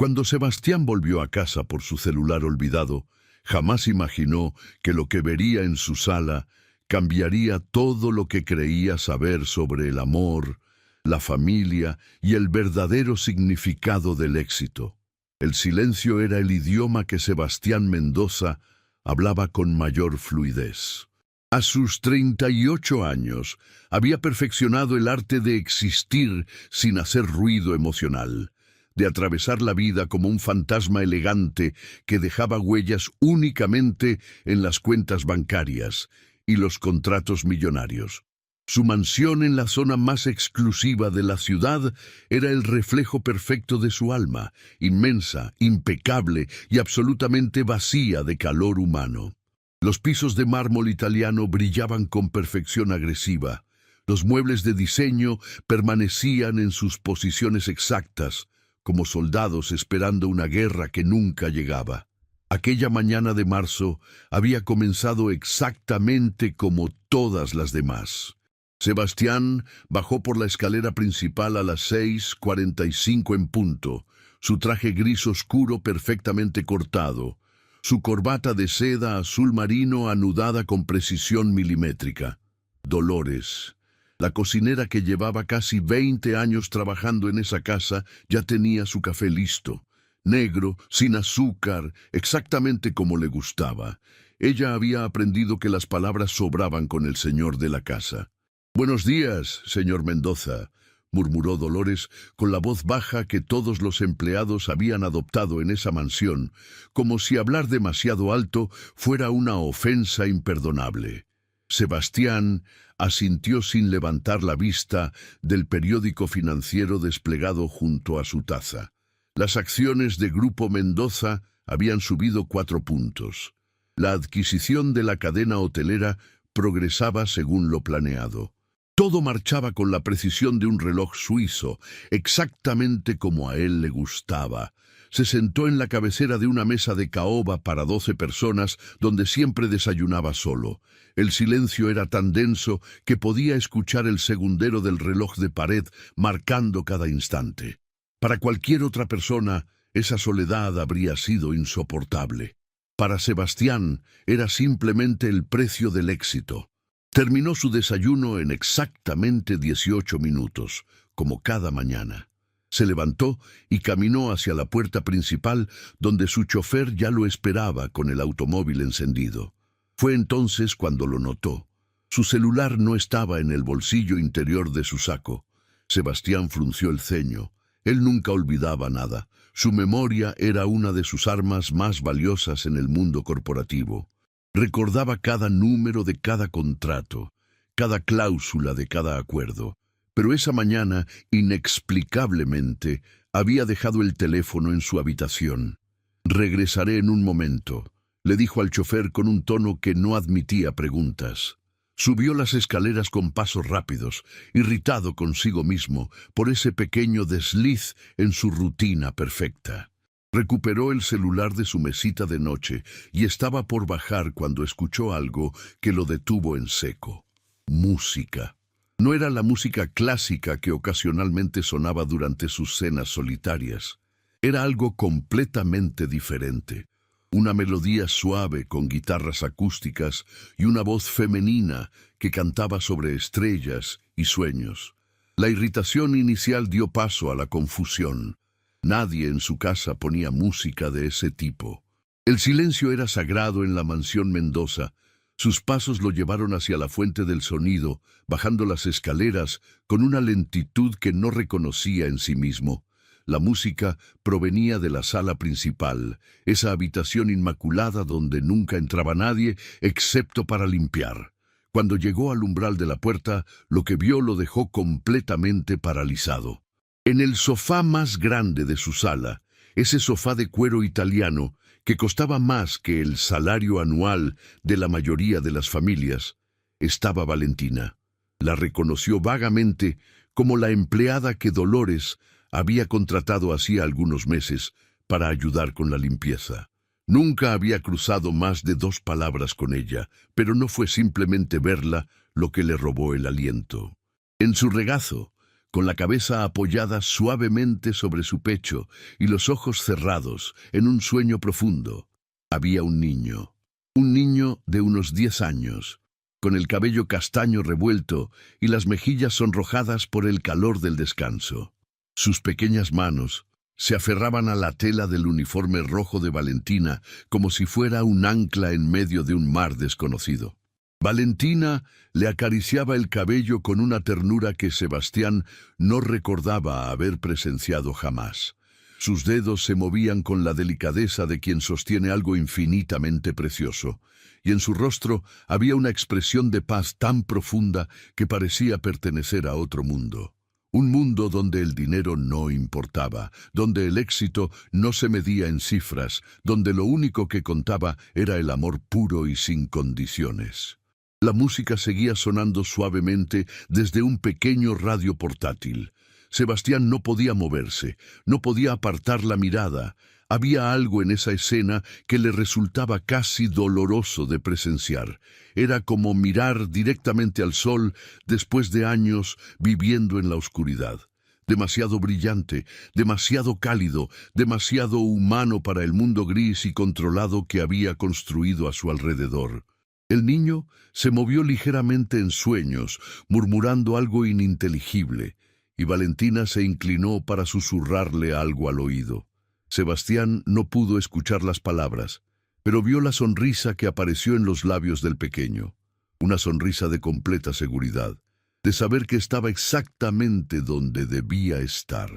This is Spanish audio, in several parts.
Cuando Sebastián volvió a casa por su celular olvidado, jamás imaginó que lo que vería en su sala cambiaría todo lo que creía saber sobre el amor, la familia y el verdadero significado del éxito. El silencio era el idioma que Sebastián Mendoza hablaba con mayor fluidez. A sus 38 años, había perfeccionado el arte de existir sin hacer ruido emocional, de atravesar la vida como un fantasma elegante que dejaba huellas únicamente en las cuentas bancarias y los contratos millonarios. Su mansión en la zona más exclusiva de la ciudad era el reflejo perfecto de su alma, inmensa, impecable y absolutamente vacía de calor humano. Los pisos de mármol italiano brillaban con perfección agresiva. Los muebles de diseño permanecían en sus posiciones exactas, como soldados esperando una guerra que nunca llegaba. Aquella mañana de marzo había comenzado exactamente como todas las demás. Sebastián bajó por la escalera principal a las 6:45 en punto, su traje gris oscuro perfectamente cortado, su corbata de seda azul marino anudada con precisión milimétrica. Dolores, la cocinera que llevaba casi 20 años trabajando en esa casa, ya tenía su café listo, negro, sin azúcar, exactamente como le gustaba. Ella había aprendido que las palabras sobraban con el señor de la casa. «Buenos días, señor Mendoza», murmuró Dolores con la voz baja que todos los empleados habían adoptado en esa mansión, como si hablar demasiado alto fuera una ofensa imperdonable. Sebastián asintió sin levantar la vista del periódico financiero desplegado junto a su taza. Las acciones de Grupo Mendoza habían subido 4 puntos. La adquisición de la cadena hotelera progresaba según lo planeado. Todo marchaba con la precisión de un reloj suizo, exactamente como a él le gustaba. Se sentó en la cabecera de una mesa de caoba para 12 personas, donde siempre desayunaba solo. El silencio era tan denso que podía escuchar el segundero del reloj de pared marcando cada instante. Para cualquier otra persona, esa soledad habría sido insoportable. Para Sebastián, era simplemente el precio del éxito. Terminó su desayuno en exactamente 18 minutos, como cada mañana. Se levantó y caminó hacia la puerta principal, donde su chofer ya lo esperaba con el automóvil encendido. Fue entonces cuando lo notó. Su celular no estaba en el bolsillo interior de su saco. Sebastián frunció el ceño. Él nunca olvidaba nada. Su memoria era una de sus armas más valiosas en el mundo corporativo. Recordaba cada número de cada contrato, cada cláusula de cada acuerdo. Pero esa mañana, inexplicablemente, había dejado el teléfono en su habitación. «Regresaré en un momento», le dijo al chofer con un tono que no admitía preguntas. Subió las escaleras con pasos rápidos, irritado consigo mismo por ese pequeño desliz en su rutina perfecta. Recuperó el celular de su mesita de noche y estaba por bajar cuando escuchó algo que lo detuvo en seco. Música. No era la música clásica que ocasionalmente sonaba durante sus cenas solitarias. Era algo completamente diferente. Una melodía suave con guitarras acústicas y una voz femenina que cantaba sobre estrellas y sueños. La irritación inicial dio paso a la confusión. Nadie en su casa ponía música de ese tipo. El silencio era sagrado en la mansión Mendoza. Sus pasos lo llevaron hacia la fuente del sonido, bajando las escaleras con una lentitud que no reconocía en sí mismo. La música provenía de la sala principal, esa habitación inmaculada donde nunca entraba nadie excepto para limpiar. Cuando llegó al umbral de la puerta, lo que vio lo dejó completamente paralizado. En el sofá más grande de su sala, ese sofá de cuero italiano que costaba más que el salario anual de la mayoría de las familias, estaba Valentina. La reconoció vagamente como la empleada que Dolores había contratado hacía algunos meses para ayudar con la limpieza. Nunca había cruzado más de 2 palabras con ella, pero no fue simplemente verla lo que le robó el aliento. En su regazo, con la cabeza apoyada suavemente sobre su pecho y los ojos cerrados, en un sueño profundo. Había un niño de unos 10 años, con el cabello castaño revuelto y las mejillas sonrojadas por el calor del descanso. Sus pequeñas manos se aferraban a la tela del uniforme rojo de Valentina como si fuera un ancla en medio de un mar desconocido. Valentina le acariciaba el cabello con una ternura que Sebastián no recordaba haber presenciado jamás. Sus dedos se movían con la delicadeza de quien sostiene algo infinitamente precioso, y en su rostro había una expresión de paz tan profunda que parecía pertenecer a otro mundo. Un mundo donde el dinero no importaba, donde el éxito no se medía en cifras, donde lo único que contaba era el amor puro y sin condiciones. La música seguía sonando suavemente desde un pequeño radio portátil. Sebastián no podía moverse, no podía apartar la mirada. Había algo en esa escena que le resultaba casi doloroso de presenciar. Era como mirar directamente al sol después de años viviendo en la oscuridad. Demasiado brillante, demasiado cálido, demasiado humano para el mundo gris y controlado que había construido a su alrededor. El niño se movió ligeramente en sueños, murmurando algo ininteligible, y Valentina se inclinó para susurrarle algo al oído. Sebastián no pudo escuchar las palabras, pero vio la sonrisa que apareció en los labios del pequeño. Una sonrisa de completa seguridad, de saber que estaba exactamente donde debía estar.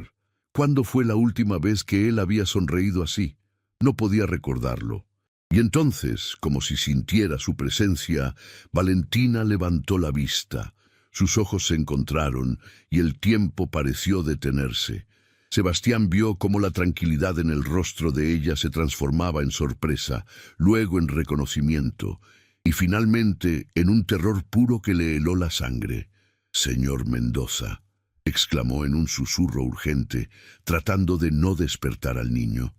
¿Cuándo fue la última vez que él había sonreído así? No podía recordarlo. Y entonces, como si sintiera su presencia, Valentina levantó la vista. Sus ojos se encontraron y el tiempo pareció detenerse. Sebastián vio cómo la tranquilidad en el rostro de ella se transformaba en sorpresa, luego en reconocimiento, y finalmente en un terror puro que le heló la sangre. «Señor Mendoza», exclamó en un susurro urgente, tratando de no despertar al niño.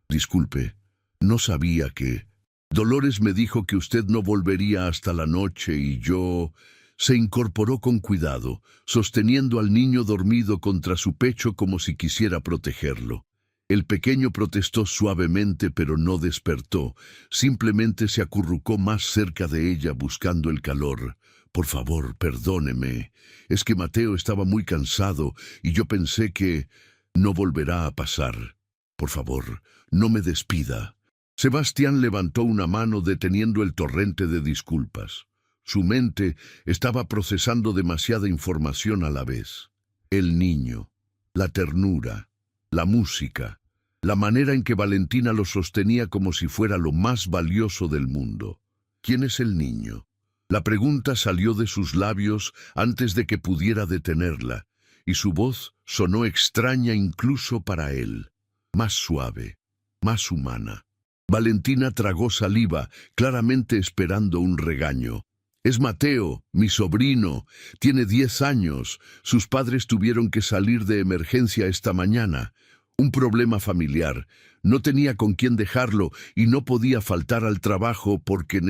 Disculpe, no sabía que... Dolores me dijo que usted no volvería hasta la noche y yo... Se incorporó con cuidado, sosteniendo al niño dormido contra su pecho como si quisiera protegerlo. El pequeño protestó suavemente, pero no despertó. Simplemente se acurrucó más cerca de ella buscando el calor. «Por favor, perdóneme. Es que Mateo estaba muy cansado y yo pensé que... No volverá a pasar. Por favor, no me despida». Sebastián levantó una mano deteniendo el torrente de disculpas. Su mente estaba procesando demasiada información a la vez. El niño, la ternura, la música, la manera en que Valentina lo sostenía como si fuera lo más valioso del mundo. ¿Quién es el niño? La pregunta salió de sus labios antes de que pudiera detenerla, y su voz sonó extraña incluso para él, más suave, más humana. Valentina tragó saliva, claramente esperando un regaño. «Es Mateo, mi sobrino. Tiene 10 años. Sus padres tuvieron que salir de emergencia esta mañana. Un problema familiar. No tenía con quién dejarlo y no podía faltar al trabajo porque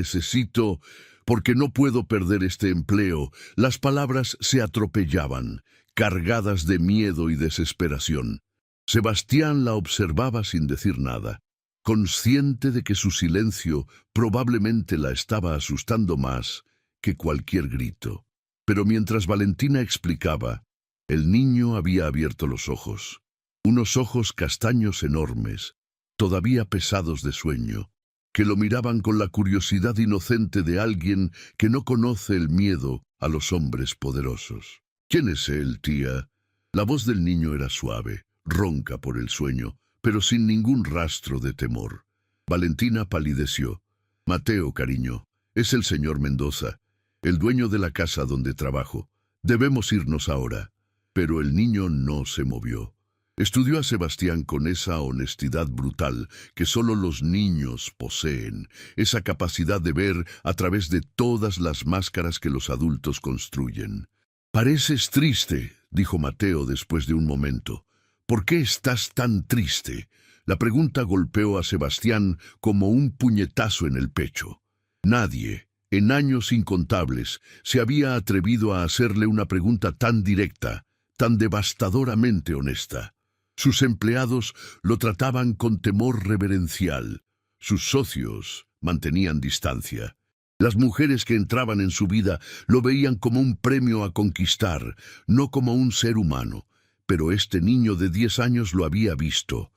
no puedo perder este empleo». Las palabras se atropellaban, cargadas de miedo y desesperación. Sebastián la observaba sin decir nada, consciente de que su silencio probablemente la estaba asustando más que cualquier grito. Pero mientras Valentina explicaba, el niño había abierto los ojos. Unos ojos castaños enormes, todavía pesados de sueño, que lo miraban con la curiosidad inocente de alguien que no conoce el miedo a los hombres poderosos. «¿Quién es él, tía?» La voz del niño era suave, ronca por el sueño, pero sin ningún rastro de temor. Valentina palideció. «Mateo, cariño, es el señor Mendoza, el dueño de la casa donde trabajo. Debemos irnos ahora». Pero el niño no se movió. Estudió a Sebastián con esa honestidad brutal que solo los niños poseen, esa capacidad de ver a través de todas las máscaras que los adultos construyen. «Pareces triste», dijo Mateo después de un momento. «¿Por qué estás tan triste?». La pregunta golpeó a Sebastián como un puñetazo en el pecho. Nadie, en años incontables, se había atrevido a hacerle una pregunta tan directa, tan devastadoramente honesta. Sus empleados lo trataban con temor reverencial. Sus socios mantenían distancia. Las mujeres que entraban en su vida lo veían como un premio a conquistar, no como un ser humano. Pero este niño de 10 años lo había visto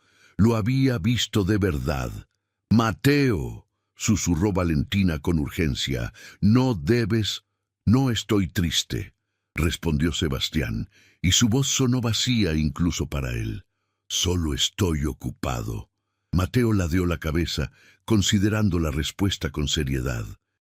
de verdad. «Mateo», susurró Valentina con urgencia, «no debes...». «No estoy triste», respondió Sebastián, y su voz sonó vacía incluso para él. «Solo estoy ocupado». Mateo ladeó la cabeza, considerando la respuesta con seriedad.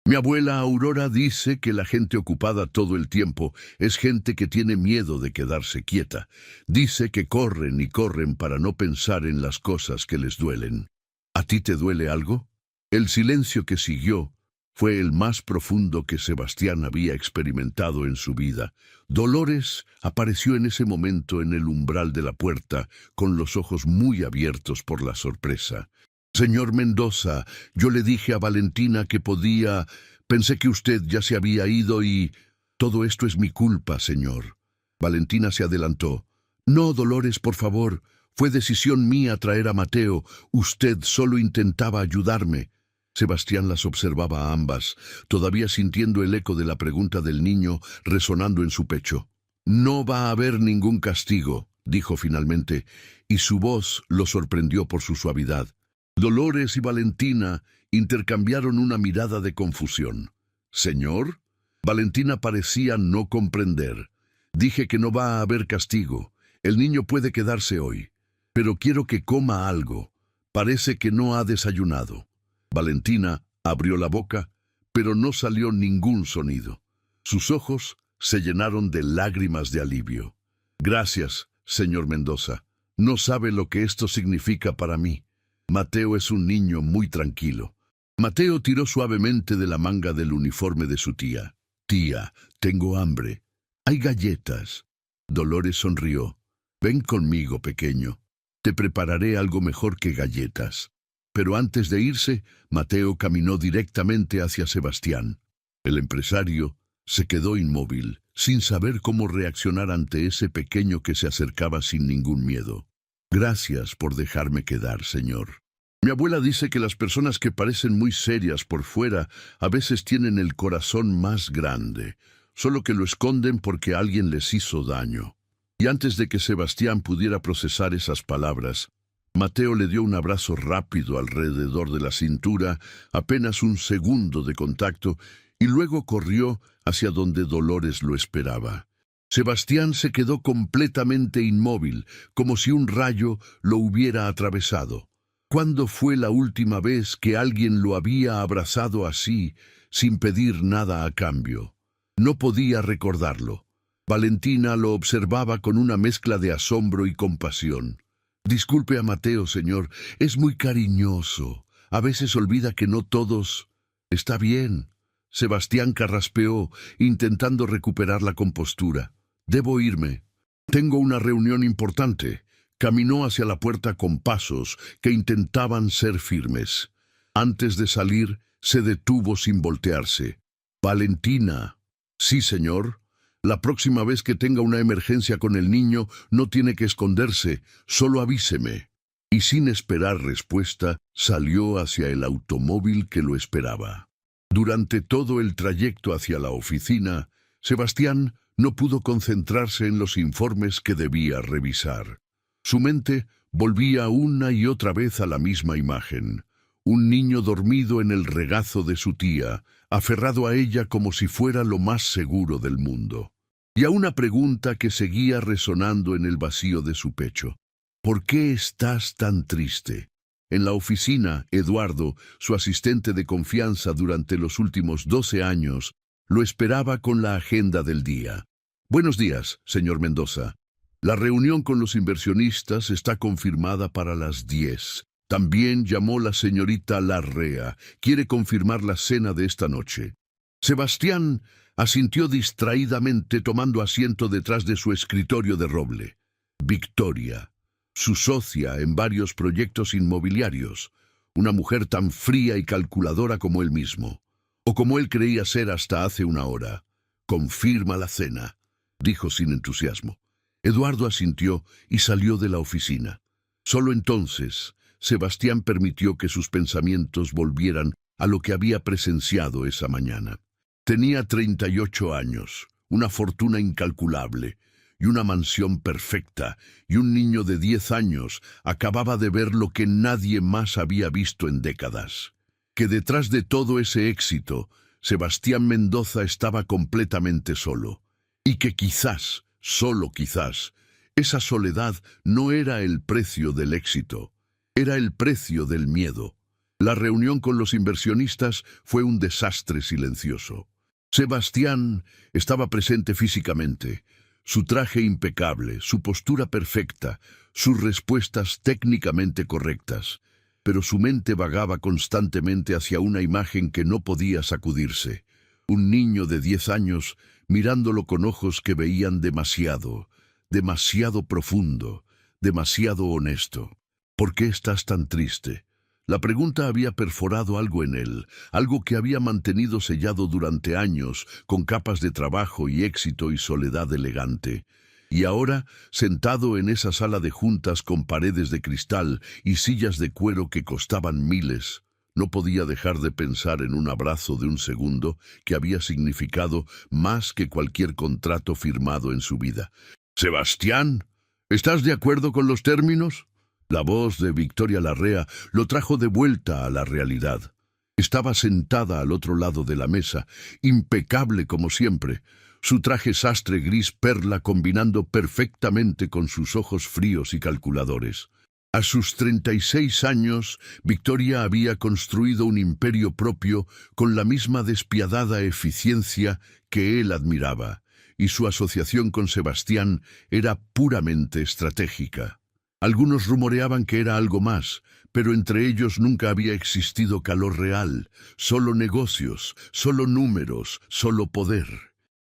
«Mi abuela Aurora dice que la gente ocupada todo el tiempo es gente que tiene miedo de quedarse quieta. Dice que corren y corren para no pensar en las cosas que les duelen. ¿A ti te duele algo?». El silencio que siguió fue el más profundo que Sebastián había experimentado en su vida. Dolores apareció en ese momento en el umbral de la puerta, con los ojos muy abiertos por la sorpresa. «Señor Mendoza, yo le dije a Valentina que podía... Pensé que usted ya se había ido y... Todo esto es mi culpa, señor». Valentina se adelantó. «No, Dolores, por favor. Fue decisión mía traer a Mateo. Usted solo intentaba ayudarme». Sebastián las observaba a ambas, todavía sintiendo el eco de la pregunta del niño resonando en su pecho. «No va a haber ningún castigo», dijo finalmente, y su voz lo sorprendió por su suavidad. Dolores y Valentina intercambiaron una mirada de confusión. «¿Señor?». Valentina parecía no comprender. «Dije que no va a haber castigo. El niño puede quedarse hoy. Pero quiero que coma algo. Parece que no ha desayunado». Valentina abrió la boca, pero no salió ningún sonido. Sus ojos se llenaron de lágrimas de alivio. «Gracias, señor Mendoza. No sabe lo que esto significa para mí. Mateo es un niño muy tranquilo». Mateo tiró suavemente de la manga del uniforme de su tía. «Tía, tengo hambre. Hay galletas». Dolores sonrió. «Ven conmigo, pequeño. Te prepararé algo mejor que galletas». Pero antes de irse, Mateo caminó directamente hacia Sebastián. El empresario se quedó inmóvil, sin saber cómo reaccionar ante ese pequeño que se acercaba sin ningún miedo. «Gracias por dejarme quedar, señor. Mi abuela dice que las personas que parecen muy serias por fuera a veces tienen el corazón más grande, solo que lo esconden porque alguien les hizo daño». Y antes de que Sebastián pudiera procesar esas palabras, Mateo le dio un abrazo rápido alrededor de la cintura, apenas un segundo de contacto, y luego corrió hacia donde Dolores lo esperaba. Sebastián se quedó completamente inmóvil, como si un rayo lo hubiera atravesado. ¿Cuándo fue la última vez que alguien lo había abrazado así, sin pedir nada a cambio? No podía recordarlo. Valentina lo observaba con una mezcla de asombro y compasión. «Disculpe a Mateo, señor. Es muy cariñoso. A veces olvida que no todos...». «Está bien». Sebastián carraspeó, intentando recuperar la compostura. «Debo irme. Tengo una reunión importante». Caminó hacia la puerta con pasos que intentaban ser firmes. Antes de salir, se detuvo sin voltearse. «Valentina». «Sí, señor». «La próxima vez que tenga una emergencia con el niño, no tiene que esconderse, solo avíseme». Y sin esperar respuesta, salió hacia el automóvil que lo esperaba. Durante todo el trayecto hacia la oficina, Sebastián no pudo concentrarse en los informes que debía revisar. Su mente volvía una y otra vez a la misma imagen. Un niño dormido en el regazo de su tía, aferrado a ella como si fuera lo más seguro del mundo. Y a una pregunta que seguía resonando en el vacío de su pecho. «¿Por qué estás tan triste?». En la oficina, Eduardo, su asistente de confianza durante los últimos 12 años, lo esperaba con la agenda del día. «Buenos días, señor Mendoza. La reunión con los inversionistas está confirmada para las 10. También llamó la señorita Larrea. Quiere confirmar la cena de esta noche». Sebastián asintió distraídamente tomando asiento detrás de su escritorio de roble. Victoria, su socia en varios proyectos inmobiliarios, una mujer tan fría y calculadora como él mismo. O como él creía ser hasta hace una hora. Confirma la cena, dijo sin entusiasmo. Eduardo asintió y salió de la oficina. Solo entonces, Sebastián permitió que sus pensamientos volvieran a lo que había presenciado esa mañana. Tenía 38 años, una fortuna incalculable y una mansión perfecta, y un niño de 10 años acababa de ver lo que nadie más había visto en décadas. Que detrás de todo ese éxito, Sebastián Mendoza estaba completamente solo, y que quizás, solo quizás, esa soledad no era el precio del éxito, era el precio del miedo. La reunión con los inversionistas fue un desastre silencioso. Sebastián estaba presente físicamente, su traje impecable, su postura perfecta, sus respuestas técnicamente correctas, pero su mente vagaba constantemente hacia una imagen que no podía sacudirse. Un niño de 10 años mirándolo con ojos que veían demasiado, demasiado profundo, demasiado honesto. ¿Por qué estás tan triste? La pregunta había perforado algo en él, algo que había mantenido sellado durante años, con capas de trabajo y éxito y soledad elegante. Y ahora, sentado en esa sala de juntas con paredes de cristal y sillas de cuero que costaban miles, no podía dejar de pensar en un abrazo de un segundo que había significado más que cualquier contrato firmado en su vida. «Sebastián, ¿estás de acuerdo con los términos?». La voz de Victoria Larrea lo trajo de vuelta a la realidad. Estaba sentada al otro lado de la mesa, impecable como siempre, su traje sastre gris perla combinando perfectamente con sus ojos fríos y calculadores. A sus 36 años, Victoria había construido un imperio propio con la misma despiadada eficiencia que él admiraba, y su asociación con Sebastián era puramente estratégica. Algunos rumoreaban que era algo más, pero entre ellos nunca había existido calor real, solo negocios, solo números, solo poder.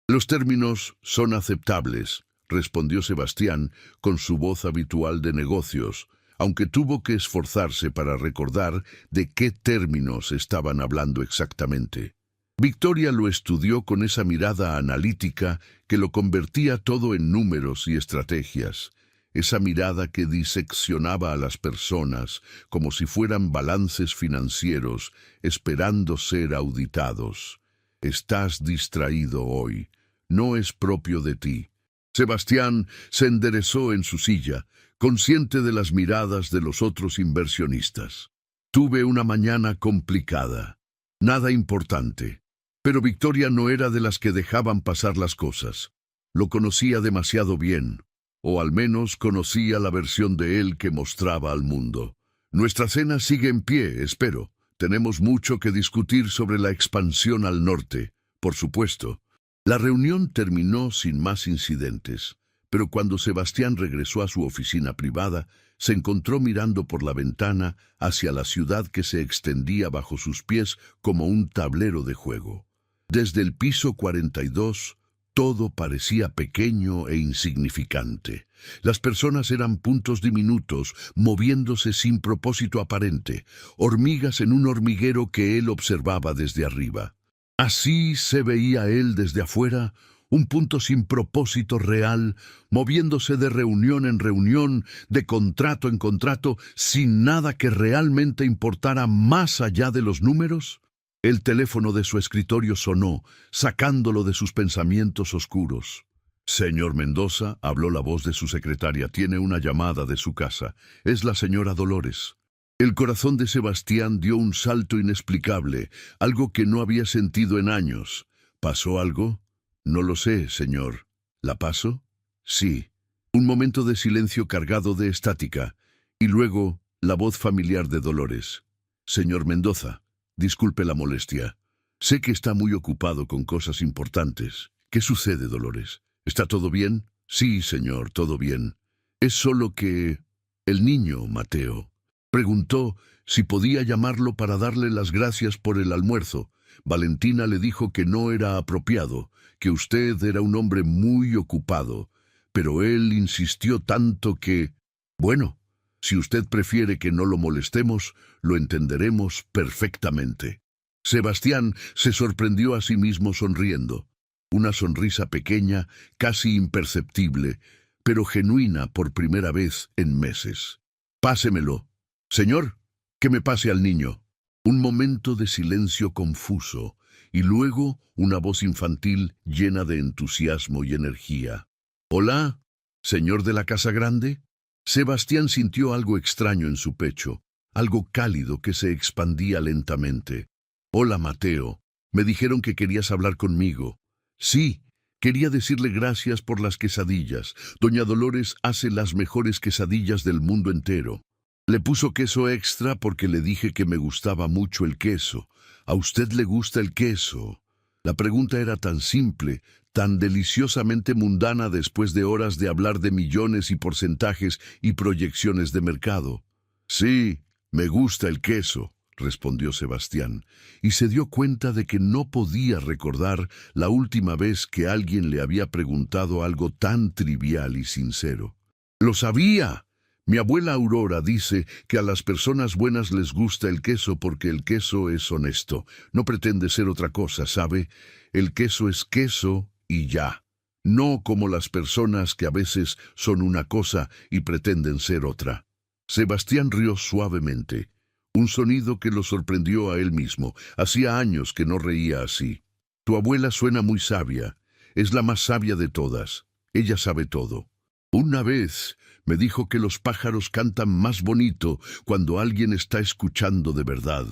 «Los términos son aceptables», respondió Sebastián con su voz habitual de negocios, aunque tuvo que esforzarse para recordar de qué términos estaban hablando exactamente. Victoria lo estudió con esa mirada analítica que lo convertía todo en números y estrategias. Esa mirada que diseccionaba a las personas como si fueran balances financieros esperando ser auditados. «Estás distraído hoy. No es propio de ti». Sebastián se enderezó en su silla, consciente de las miradas de los otros inversionistas. «Tuve una mañana complicada. Nada importante». Pero Victoria no era de las que dejaban pasar las cosas. Lo conocía demasiado bien. O al menos conocía la versión de él que mostraba al mundo. «Nuestra cena sigue en pie, espero. Tenemos mucho que discutir sobre la expansión al norte, por supuesto». La reunión terminó sin más incidentes, pero cuando Sebastián regresó a su oficina privada, se encontró mirando por la ventana hacia la ciudad que se extendía bajo sus pies como un tablero de juego. Desde el piso 42, todo parecía pequeño e insignificante. Las personas eran puntos diminutos, moviéndose sin propósito aparente, hormigas en un hormiguero que él observaba desde arriba. Así se veía él desde afuera, un punto sin propósito real, moviéndose de reunión en reunión, de contrato en contrato, sin nada que realmente importara más allá de los números. El teléfono de su escritorio sonó, sacándolo de sus pensamientos oscuros. «Señor Mendoza», habló la voz de su secretaria, «tiene una llamada de su casa. Es la señora Dolores». El corazón de Sebastián dio un salto inexplicable, algo que no había sentido en años. «¿Pasó algo?» «No lo sé, señor». «¿La paso?» «Sí». Un momento de silencio cargado de estática, y luego la voz familiar de Dolores. «Señor Mendoza, disculpe la molestia. Sé que está muy ocupado con cosas importantes. ¿Qué sucede, Dolores? ¿Está todo bien?» «Sí, señor, todo bien. Es solo que el niño, Mateo, preguntó si podía llamarlo para darle las gracias por el almuerzo. Valentina le dijo que no era apropiado, que usted era un hombre muy ocupado, pero él insistió tanto que... Bueno, si usted prefiere que no lo molestemos, lo entenderemos perfectamente». Sebastián se sorprendió a sí mismo sonriendo. Una sonrisa pequeña, casi imperceptible, pero genuina por primera vez en meses. Pásemelo. Señor, que me pase al niño. Un momento de silencio confuso, y luego una voz infantil llena de entusiasmo y energía. «Hola, señor de la casa grande». Sebastián sintió algo extraño en su pecho, algo cálido que se expandía lentamente. «Hola, Mateo. Me dijeron que querías hablar conmigo». «Sí, quería decirle gracias por las quesadillas. Doña Dolores hace las mejores quesadillas del mundo entero. Le puso queso extra porque le dije que me gustaba mucho el queso. ¿A usted le gusta el queso?». La pregunta era tan simple, tan deliciosamente mundana después de horas de hablar de millones y porcentajes y proyecciones de mercado. «Sí, me gusta el queso», respondió Sebastián, y se dio cuenta de que no podía recordar la última vez que alguien le había preguntado algo tan trivial y sincero. «¡Lo sabía! Mi abuela Aurora dice que a las personas buenas les gusta el queso porque el queso es honesto. No pretende ser otra cosa, ¿sabe? El queso es queso y ya. No como las personas que a veces son una cosa y pretenden ser otra». Sebastián rió suavemente, un sonido que lo sorprendió a él mismo. Hacía años que no reía así. «Tu abuela suena muy sabia. Es la más sabia de todas. Ella sabe todo. Una vez me dijo que los pájaros cantan más bonito cuando alguien está escuchando de verdad.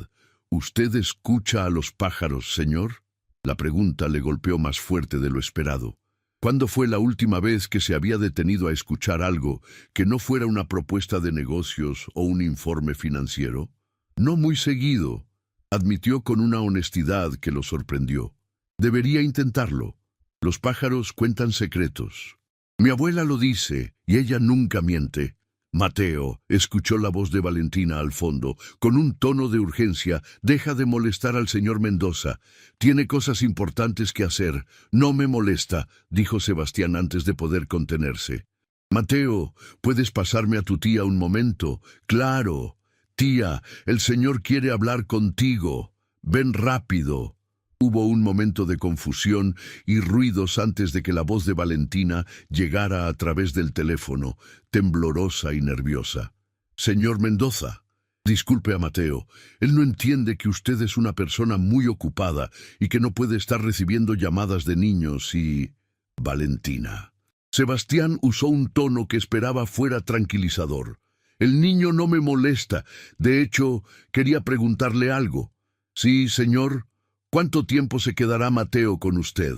¿Usted escucha a los pájaros, señor?». La pregunta le golpeó más fuerte de lo esperado. ¿Cuándo fue la última vez que se había detenido a escuchar algo que no fuera una propuesta de negocios o un informe financiero? «No muy seguido», admitió con una honestidad que lo sorprendió. «Debería intentarlo. Los pájaros cuentan secretos. Mi abuela lo dice, y ella nunca miente». «Mateo», escuchó la voz de Valentina al fondo, con un tono de urgencia. «Deja de molestar al señor Mendoza. Tiene cosas importantes que hacer». «No me molesta», dijo Sebastián antes de poder contenerse. «Mateo, ¿puedes pasarme a tu tía un momento?». «Claro. Tía, el señor quiere hablar contigo. Ven rápido». Hubo un momento de confusión y ruidos antes de que la voz de Valentina llegara a través del teléfono, temblorosa y nerviosa. «Señor Mendoza, disculpe a Mateo. Él no entiende que usted es una persona muy ocupada y que no puede estar recibiendo llamadas de niños y...». «Valentina». Sebastián usó un tono que esperaba fuera tranquilizador. «El niño no me molesta. De hecho, quería preguntarle algo». «Sí, señor». «¿Cuánto tiempo se quedará Mateo con usted?».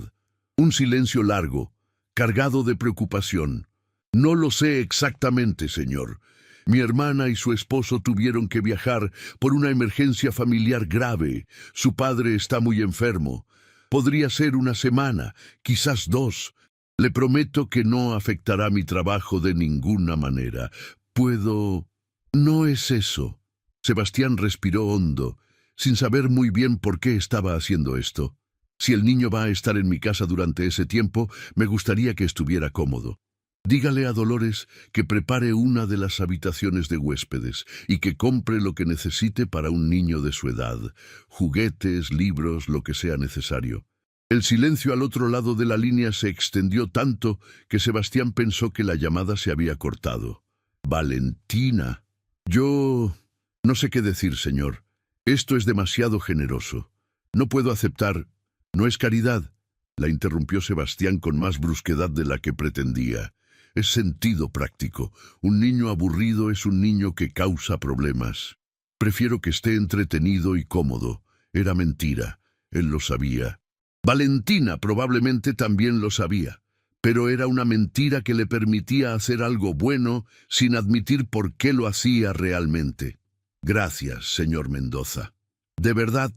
Un silencio largo, cargado de preocupación. «No lo sé exactamente, señor. Mi hermana y su esposo tuvieron que viajar por una emergencia familiar grave. Su padre está muy enfermo. Podría ser una semana, quizás 2. Le prometo que no afectará mi trabajo de ninguna manera. Puedo...». «No es eso». Sebastián respiró hondo, sin saber muy bien por qué estaba haciendo esto. «Si el niño va a estar en mi casa durante ese tiempo, me gustaría que estuviera cómodo. Dígale a Dolores que prepare una de las habitaciones de huéspedes y que compre lo que necesite para un niño de su edad, juguetes, libros, lo que sea necesario». El silencio al otro lado de la línea se extendió tanto que Sebastián pensó que la llamada se había cortado. «Valentina». «Yo... no sé qué decir, señor. Esto es demasiado generoso. No puedo aceptar. No es caridad», la interrumpió Sebastián con más brusquedad de la que pretendía. «Es sentido práctico. Un niño aburrido es un niño que causa problemas. Prefiero que esté entretenido y cómodo». Era mentira. Él lo sabía. Valentina probablemente también lo sabía. Pero era una mentira que le permitía hacer algo bueno sin admitir por qué lo hacía realmente. «Gracias, señor Mendoza. De verdad,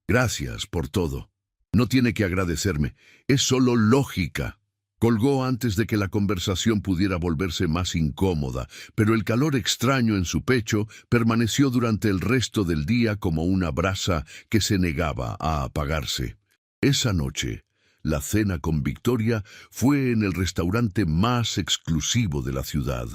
gracias por todo. No tiene que agradecerme. Es solo lógica». Colgó antes de que la conversación pudiera volverse más incómoda, pero el calor extraño en su pecho permaneció durante el resto del día como una brasa que se negaba a apagarse. Esa noche, la cena con Victoria fue en el restaurante más exclusivo de la ciudad,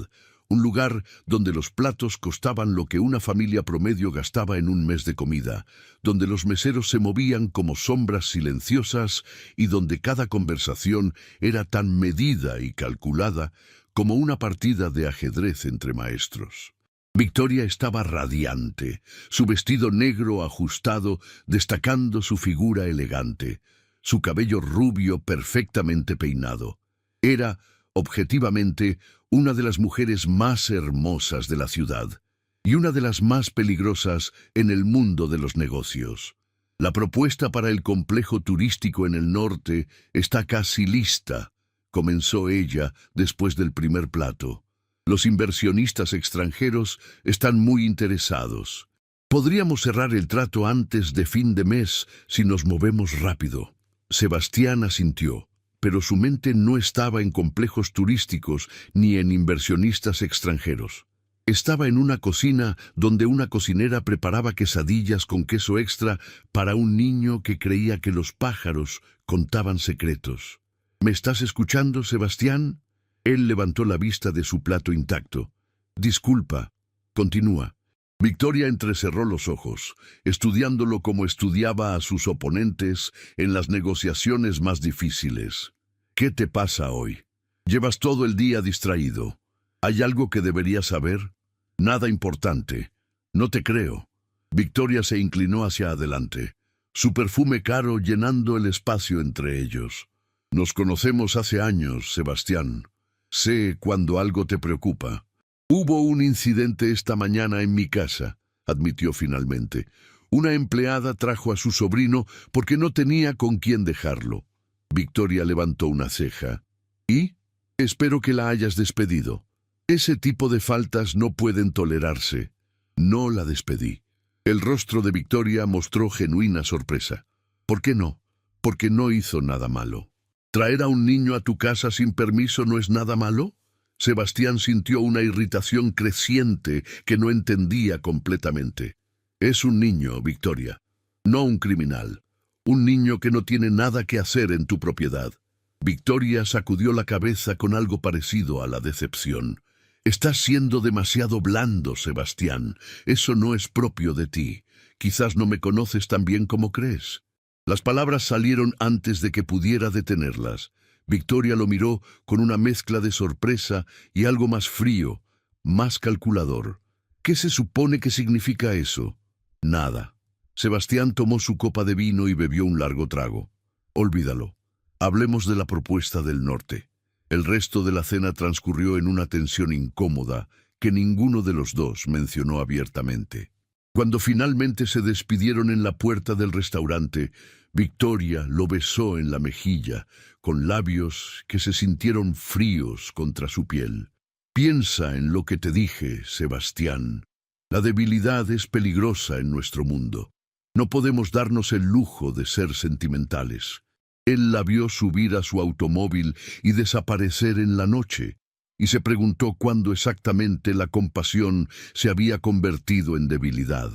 un lugar donde los platos costaban lo que una familia promedio gastaba en un mes de comida, donde los meseros se movían como sombras silenciosas y donde cada conversación era tan medida y calculada como una partida de ajedrez entre maestros. Victoria estaba radiante, su vestido negro ajustado destacando su figura elegante, su cabello rubio perfectamente peinado. Era, objetivamente, una de las mujeres más hermosas de la ciudad y una de las más peligrosas en el mundo de los negocios. La propuesta para el complejo turístico en el norte está casi lista, comenzó ella después del primer plato. Los inversionistas extranjeros están muy interesados. Podríamos cerrar el trato antes de fin de mes si nos movemos rápido. Sebastián asintió, pero su mente no estaba en complejos turísticos ni en inversionistas extranjeros. Estaba en una cocina donde una cocinera preparaba quesadillas con queso extra para un niño que creía que los pájaros contaban secretos. ¿Me estás escuchando, Sebastián? Él levantó la vista de su plato intacto. Disculpa. Continúa. Victoria entrecerró los ojos, estudiándolo como estudiaba a sus oponentes en las negociaciones más difíciles. ¿Qué te pasa hoy? Llevas todo el día distraído. ¿Hay algo que deberías saber? Nada importante. No te creo. Victoria se inclinó hacia adelante, su perfume caro llenando el espacio entre ellos. Nos conocemos hace años, Sebastián. Sé cuando algo te preocupa. Hubo un incidente esta mañana en mi casa, admitió finalmente. Una empleada trajo a su sobrino porque no tenía con quién dejarlo. Victoria levantó una ceja. ¿Y? Espero que la hayas despedido. Ese tipo de faltas no pueden tolerarse. No la despedí. El rostro de Victoria mostró genuina sorpresa. ¿Por qué no? Porque no hizo nada malo. ¿Traer a un niño a tu casa sin permiso no es nada malo? Sebastián sintió una irritación creciente que no entendía completamente. Es un niño, Victoria, no un criminal. Un niño que no tiene nada que hacer en tu propiedad. Victoria sacudió la cabeza con algo parecido a la decepción. Estás siendo demasiado blando, Sebastián. Eso no es propio de ti. Quizás no me conoces tan bien como crees. Las palabras salieron antes de que pudiera detenerlas. Victoria lo miró con una mezcla de sorpresa y algo más frío, más calculador. ¿Qué se supone que significa eso? Nada. Sebastián tomó su copa de vino y bebió un largo trago. Olvídalo. Hablemos de la propuesta del norte. El resto de la cena transcurrió en una tensión incómoda que ninguno de los dos mencionó abiertamente. Cuando finalmente se despidieron en la puerta del restaurante, Victoria lo besó en la mejilla, con labios que se sintieron fríos contra su piel. Piensa en lo que te dije, Sebastián. La debilidad es peligrosa en nuestro mundo. No podemos darnos el lujo de ser sentimentales. Él la vio subir a su automóvil y desaparecer en la noche, y se preguntó cuándo exactamente la compasión se había convertido en debilidad,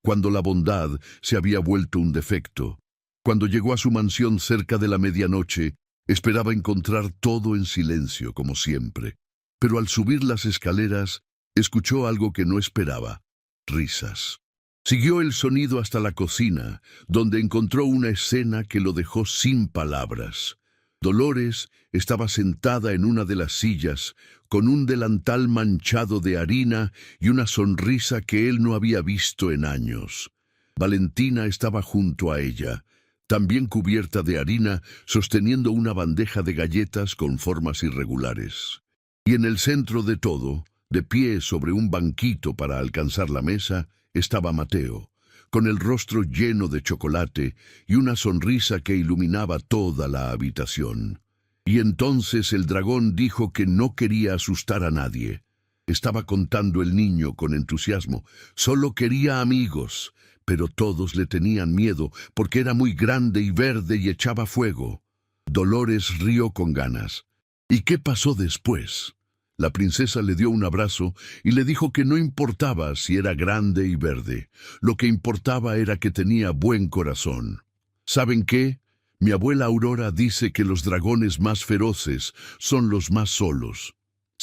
cuando la bondad se había vuelto un defecto. Cuando llegó a su mansión cerca de la medianoche, esperaba encontrar todo en silencio, como siempre. Pero al subir las escaleras, escuchó algo que no esperaba: risas. Siguió el sonido hasta la cocina, donde encontró una escena que lo dejó sin palabras. Dolores estaba sentada en una de las sillas, con un delantal manchado de harina y una sonrisa que él no había visto en años. Valentina estaba junto a ella, también cubierta de harina, sosteniendo una bandeja de galletas con formas irregulares. Y en el centro de todo, de pie sobre un banquito para alcanzar la mesa, estaba Mateo, con el rostro lleno de chocolate y una sonrisa que iluminaba toda la habitación. Y entonces el dragón dijo que no quería asustar a nadie. Estaba contando el niño con entusiasmo. Solo quería amigos, pero todos le tenían miedo porque era muy grande y verde y echaba fuego. Dolores rió con ganas. ¿Y qué pasó después? La princesa le dio un abrazo y le dijo que no importaba si era grande y verde. Lo que importaba era que tenía buen corazón. ¿Saben qué? Mi abuela Aurora dice que los dragones más feroces son los más solos.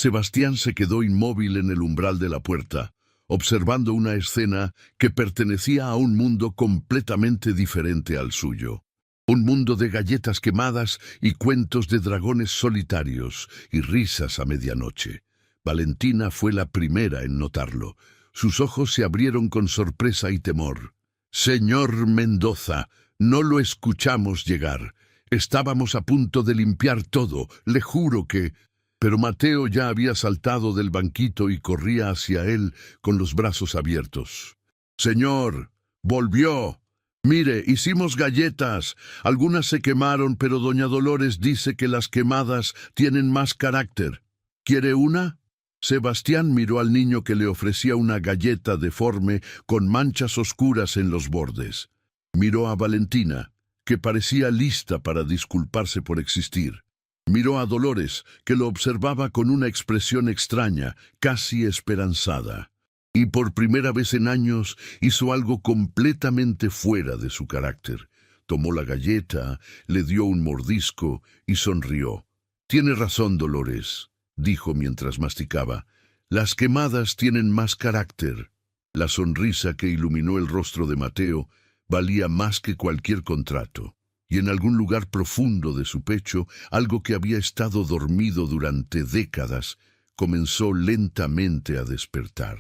Sebastián se quedó inmóvil en el umbral de la puerta, observando una escena que pertenecía a un mundo completamente diferente al suyo. Un mundo de galletas quemadas y cuentos de dragones solitarios y risas a medianoche. Valentina fue la primera en notarlo. Sus ojos se abrieron con sorpresa y temor. «Señor Mendoza, no lo escuchamos llegar. Estábamos a punto de limpiar todo, le juro que...» Pero Mateo ya había saltado del banquito y corría hacia él con los brazos abiertos. «Señor, volvió. Mire, hicimos galletas. Algunas se quemaron, pero doña Dolores dice que las quemadas tienen más carácter. ¿Quiere una?» Sebastián miró al niño que le ofrecía una galleta deforme con manchas oscuras en los bordes. Miró a Valentina, que parecía lista para disculparse por existir. Miró a Dolores, que lo observaba con una expresión extraña, casi esperanzada. Y por primera vez en años hizo algo completamente fuera de su carácter. Tomó la galleta, le dio un mordisco y sonrió. «Tiene razón, Dolores», dijo mientras masticaba. «Las quemadas tienen más carácter». La sonrisa que iluminó el rostro de Mateo valía más que cualquier contrato. Y en algún lugar profundo de su pecho, algo que había estado dormido durante décadas, comenzó lentamente a despertar.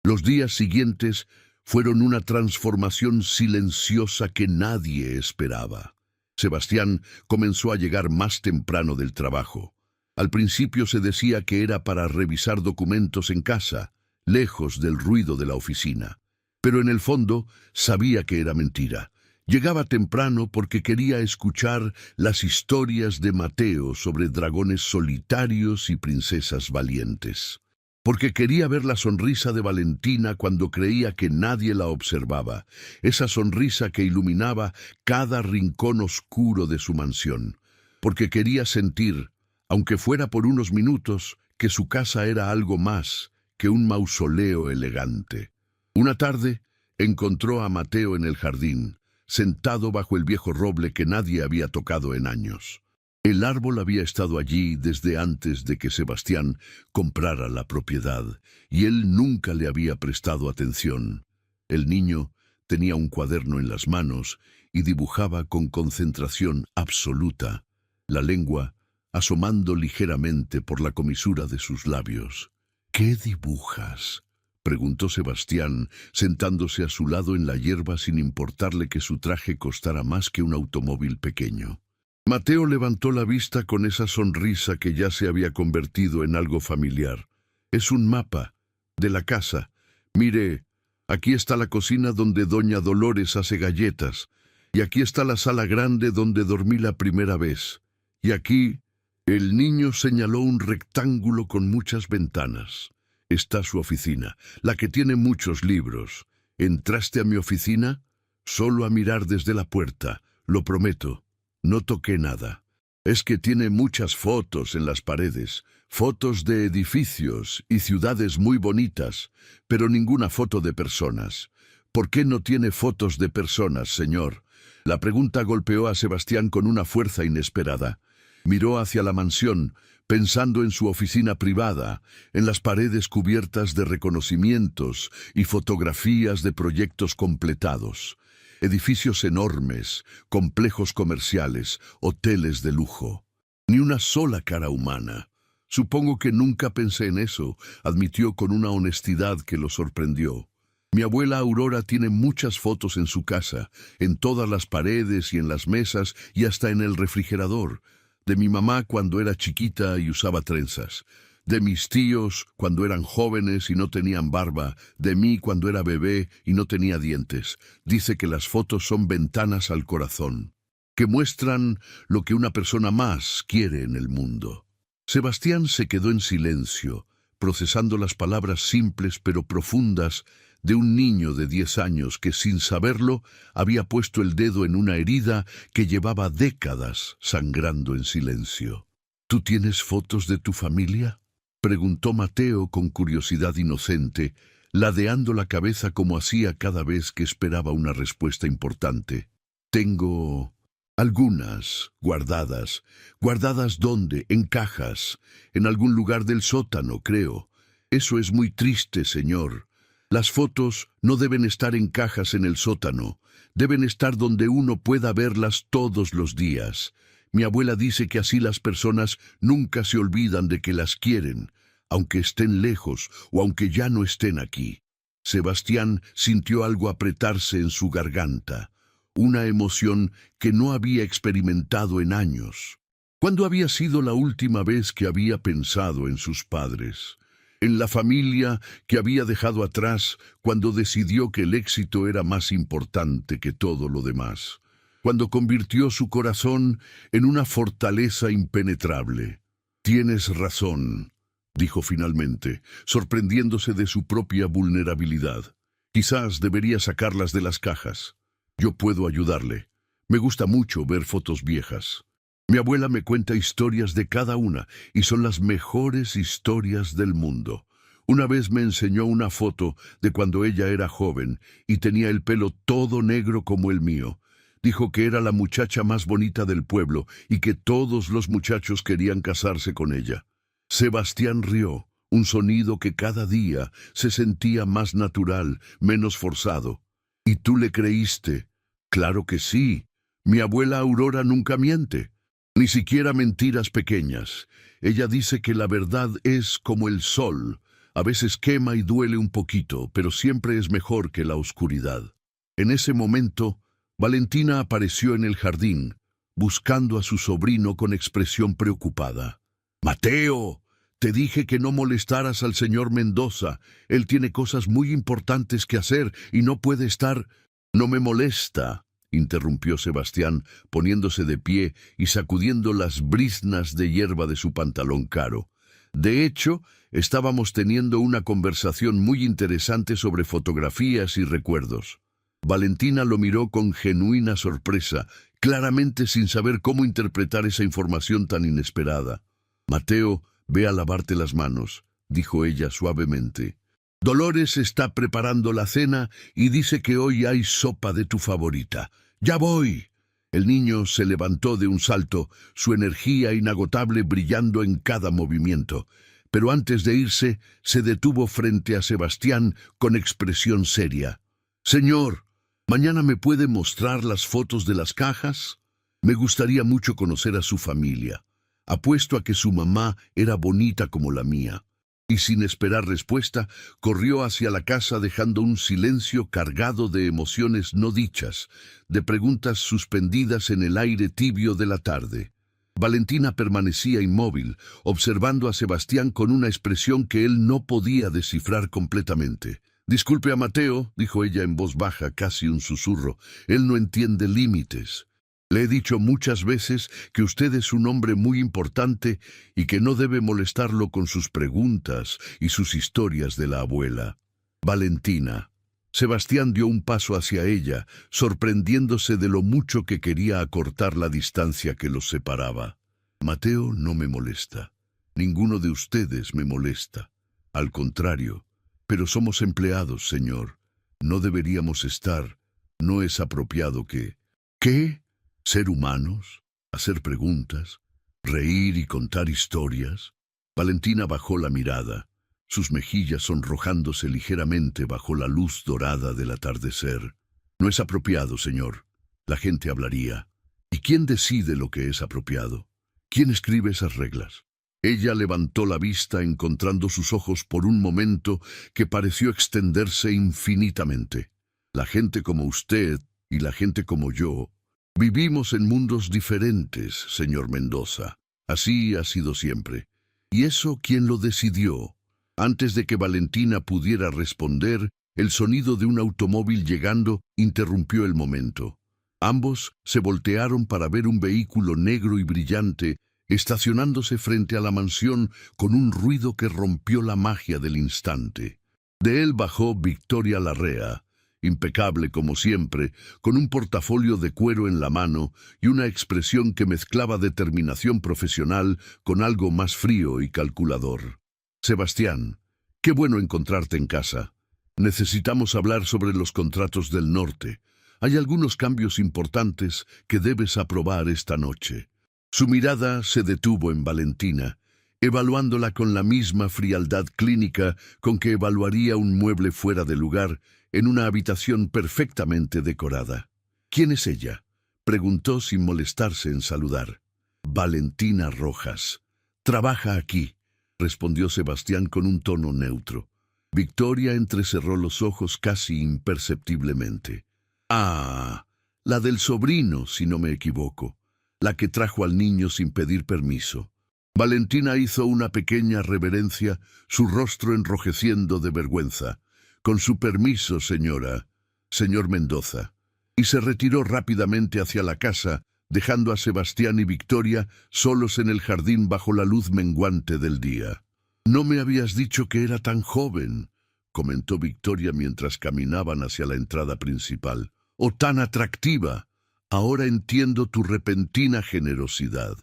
Los días siguientes fueron una transformación silenciosa que nadie esperaba. Sebastián comenzó a llegar más temprano del trabajo. Al principio se decía que era para revisar documentos en casa, lejos del ruido de la oficina. Pero en el fondo sabía que era mentira. Llegaba temprano porque quería escuchar las historias de Mateo sobre dragones solitarios y princesas valientes. Porque quería ver la sonrisa de Valentina cuando creía que nadie la observaba, esa sonrisa que iluminaba cada rincón oscuro de su mansión. Porque quería sentir, aunque fuera por unos minutos, que su casa era algo más que un mausoleo elegante. Una tarde encontró a Mateo en el jardín, sentado bajo el viejo roble que nadie había tocado en años. El árbol había estado allí desde antes de que Sebastián comprara la propiedad, y él nunca le había prestado atención. El niño tenía un cuaderno en las manos y dibujaba con concentración absoluta, la lengua asomando ligeramente por la comisura de sus labios. «¿Qué dibujas?», preguntó Sebastián, sentándose a su lado en la hierba sin importarle que su traje costara más que un automóvil pequeño. Mateo levantó la vista con esa sonrisa que ya se había convertido en algo familiar. «Es un mapa de la casa. Mire, aquí está la cocina donde doña Dolores hace galletas, y aquí está la sala grande donde dormí la primera vez. Y aquí...» El niño señaló un rectángulo con muchas ventanas. «Está su oficina, la que tiene muchos libros. ¿Entraste a mi oficina?» «Solo a mirar desde la puerta, lo prometo. No toqué nada. Es que tiene muchas fotos en las paredes, fotos de edificios y ciudades muy bonitas, pero ninguna foto de personas. ¿Por qué no tiene fotos de personas, señor?» La pregunta golpeó a Sebastián con una fuerza inesperada. Miró hacia la mansión, pensando en su oficina privada, en las paredes cubiertas de reconocimientos y fotografías de proyectos completados. Edificios enormes, complejos comerciales, hoteles de lujo. Ni una sola cara humana. «Supongo que nunca pensé en eso», admitió con una honestidad que lo sorprendió. «Mi abuela Aurora tiene muchas fotos en su casa, en todas las paredes y en las mesas y hasta en el refrigerador. De mi mamá cuando era chiquita y usaba trenzas. De mis tíos cuando eran jóvenes y no tenían barba. De mí cuando era bebé y no tenía dientes. Dice que las fotos son ventanas al corazón, que muestran lo que una persona más quiere en el mundo». Sebastián se quedó en silencio, procesando las palabras simples pero profundas de un niño de 10 años que, sin saberlo, había puesto el dedo en una herida que llevaba décadas sangrando en silencio. «¿Tú tienes fotos de tu familia?», preguntó Mateo con curiosidad inocente, ladeando la cabeza como hacía cada vez que esperaba una respuesta importante. «Tengo Algunas, guardadas. ¿Guardadas dónde? En cajas. En algún lugar del sótano, creo. Eso es muy triste, señor. Las fotos no deben estar en cajas en el sótano. Deben estar donde uno pueda verlas todos los días. Mi abuela dice que así las personas nunca se olvidan de que las quieren, aunque estén lejos o aunque ya no estén aquí. Sebastián sintió algo apretarse en su garganta, una emoción que no había experimentado en años. ¿Cuándo había sido la última vez que había pensado en sus padres? En la familia que había dejado atrás cuando decidió que el éxito era más importante que todo lo demás, cuando convirtió su corazón en una fortaleza impenetrable. «Tienes razón», dijo finalmente, sorprendiéndose de su propia vulnerabilidad. «Quizás debería sacarlas de las cajas. Yo puedo ayudarle. Me gusta mucho ver fotos viejas. Mi abuela me cuenta historias de cada una y son las mejores historias del mundo. Una vez me enseñó una foto de cuando ella era joven y tenía el pelo todo negro como el mío. Dijo que era la muchacha más bonita del pueblo y que todos los muchachos querían casarse con ella». Sebastián rió, un sonido que cada día se sentía más natural, menos forzado. «¿Y tú le creíste?» «Claro que sí. Mi abuela Aurora nunca miente. Ni siquiera mentiras pequeñas. Ella dice que la verdad es como el sol. A veces quema y duele un poquito, pero siempre es mejor que la oscuridad». En ese momento, Valentina apareció en el jardín, buscando a su sobrino con expresión preocupada. «Mateo, te dije que no molestaras al señor Mendoza. Él tiene cosas muy importantes que hacer y no puede estar...» «No me molesta», interrumpió Sebastián, poniéndose de pie y sacudiendo las briznas de hierba de su pantalón caro. «De hecho, estábamos teniendo una conversación muy interesante sobre fotografías y recuerdos». Valentina lo miró con genuina sorpresa, claramente sin saber cómo interpretar esa información tan inesperada. «Mateo, ve a lavarte las manos», dijo ella suavemente. «Dolores está preparando la cena y dice que hoy hay sopa de tu favorita. ¡Ya voy!». El niño se levantó de un salto, su energía inagotable brillando en cada movimiento. Pero antes de irse, se detuvo frente a Sebastián con expresión seria. «Señor, ¿mañana me puede mostrar las fotos de las cajas? Me gustaría mucho conocer a su familia. Apuesto a que su mamá era bonita como la mía». Y sin esperar respuesta, corrió hacia la casa dejando un silencio cargado de emociones no dichas, de preguntas suspendidas en el aire tibio de la tarde. Valentina permanecía inmóvil, observando a Sebastián con una expresión que él no podía descifrar completamente. «Disculpe a Mateo», dijo ella en voz baja, casi un susurro. «Él no entiende límites. Le he dicho muchas veces que usted es un hombre muy importante y que no debe molestarlo con sus preguntas y sus historias de la abuela». «Valentina». Sebastián dio un paso hacia ella, sorprendiéndose de lo mucho que quería acortar la distancia que los separaba. «Mateo no me molesta. Ninguno de ustedes me molesta. Al contrario. Pero somos empleados, señor. No deberíamos estar. No es apropiado que...» «¿Qué? ¿Ser humanos? ¿Hacer preguntas? ¿Reír y contar historias?» Valentina bajó la mirada, sus mejillas sonrojándose ligeramente bajo la luz dorada del atardecer. «No es apropiado, señor. La gente hablaría. ¿Y quién decide lo que es apropiado? ¿Quién escribe esas reglas?» Ella levantó la vista encontrando sus ojos por un momento que pareció extenderse infinitamente. «La gente como usted y la gente como yo vivimos en mundos diferentes, señor Mendoza. Así ha sido siempre. ¿Y eso quién lo decidió?». Antes de que Valentina pudiera responder, el sonido de un automóvil llegando interrumpió el momento. Ambos se voltearon para ver un vehículo negro y brillante estacionándose frente a la mansión con un ruido que rompió la magia del instante. De él bajó Victoria Larrea, impecable como siempre, con un portafolio de cuero en la mano y una expresión que mezclaba determinación profesional con algo más frío y calculador. «Sebastián, qué bueno encontrarte en casa. Necesitamos hablar sobre los contratos del norte. Hay algunos cambios importantes que debes aprobar esta noche. Su mirada se detuvo en Valentina, evaluándola con la misma frialdad clínica con que evaluaría un mueble fuera de lugar en una habitación perfectamente decorada. ¿Quién es ella?, preguntó sin molestarse en saludar. Valentina Rojas. Trabaja aquí, respondió Sebastián con un tono neutro. Victoria entrecerró los ojos casi imperceptiblemente. Ah, la del sobrino, si no me equivoco, la que trajo al niño sin pedir permiso. Valentina hizo una pequeña reverencia, su rostro enrojeciendo de vergüenza. Con su permiso, señora, señor Mendoza, y se retiró rápidamente hacia la casa, dejando a Sebastián y Victoria solos en el jardín bajo la luz menguante del día. «No me habías dicho que era tan joven», comentó Victoria mientras caminaban hacia la entrada principal. «O tan atractiva. Ahora entiendo tu repentina generosidad».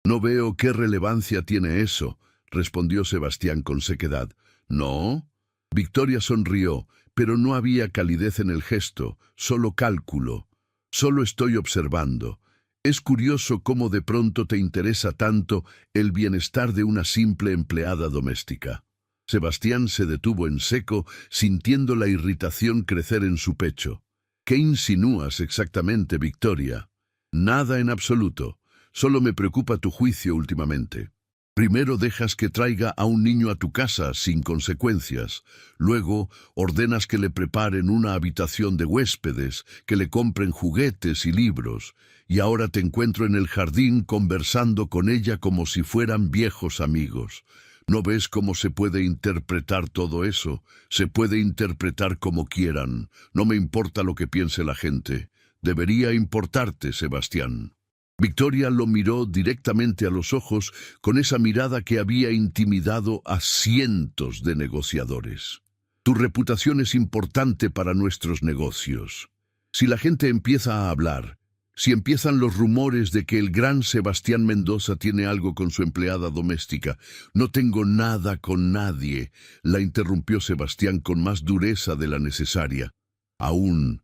«No veo qué relevancia tiene eso», respondió Sebastián con sequedad. «¿No?» Victoria sonrió, pero no había calidez en el gesto, solo cálculo. «Solo estoy observando. Es curioso cómo de pronto te interesa tanto el bienestar de una simple empleada doméstica». Sebastián se detuvo en seco, sintiendo la irritación crecer en su pecho. «¿Qué insinúas exactamente, Victoria?» «Nada en absoluto. Solo me preocupa tu juicio últimamente. Primero dejas que traiga a un niño a tu casa sin consecuencias. Luego ordenas que le preparen una habitación de huéspedes, que le compren juguetes y libros. Y ahora te encuentro en el jardín conversando con ella como si fueran viejos amigos. ¿No ves cómo se puede interpretar todo eso? Se puede interpretar como quieran. No me importa lo que piense la gente. Debería importarte, Sebastián». Victoria lo miró directamente a los ojos con esa mirada que había intimidado a cientos de negociadores. «Tu reputación es importante para nuestros negocios. Si la gente empieza a hablar, si empiezan los rumores de que el gran Sebastián Mendoza tiene algo con su empleada doméstica». «No tengo nada con nadie», la interrumpió Sebastián con más dureza de la necesaria. «Aún».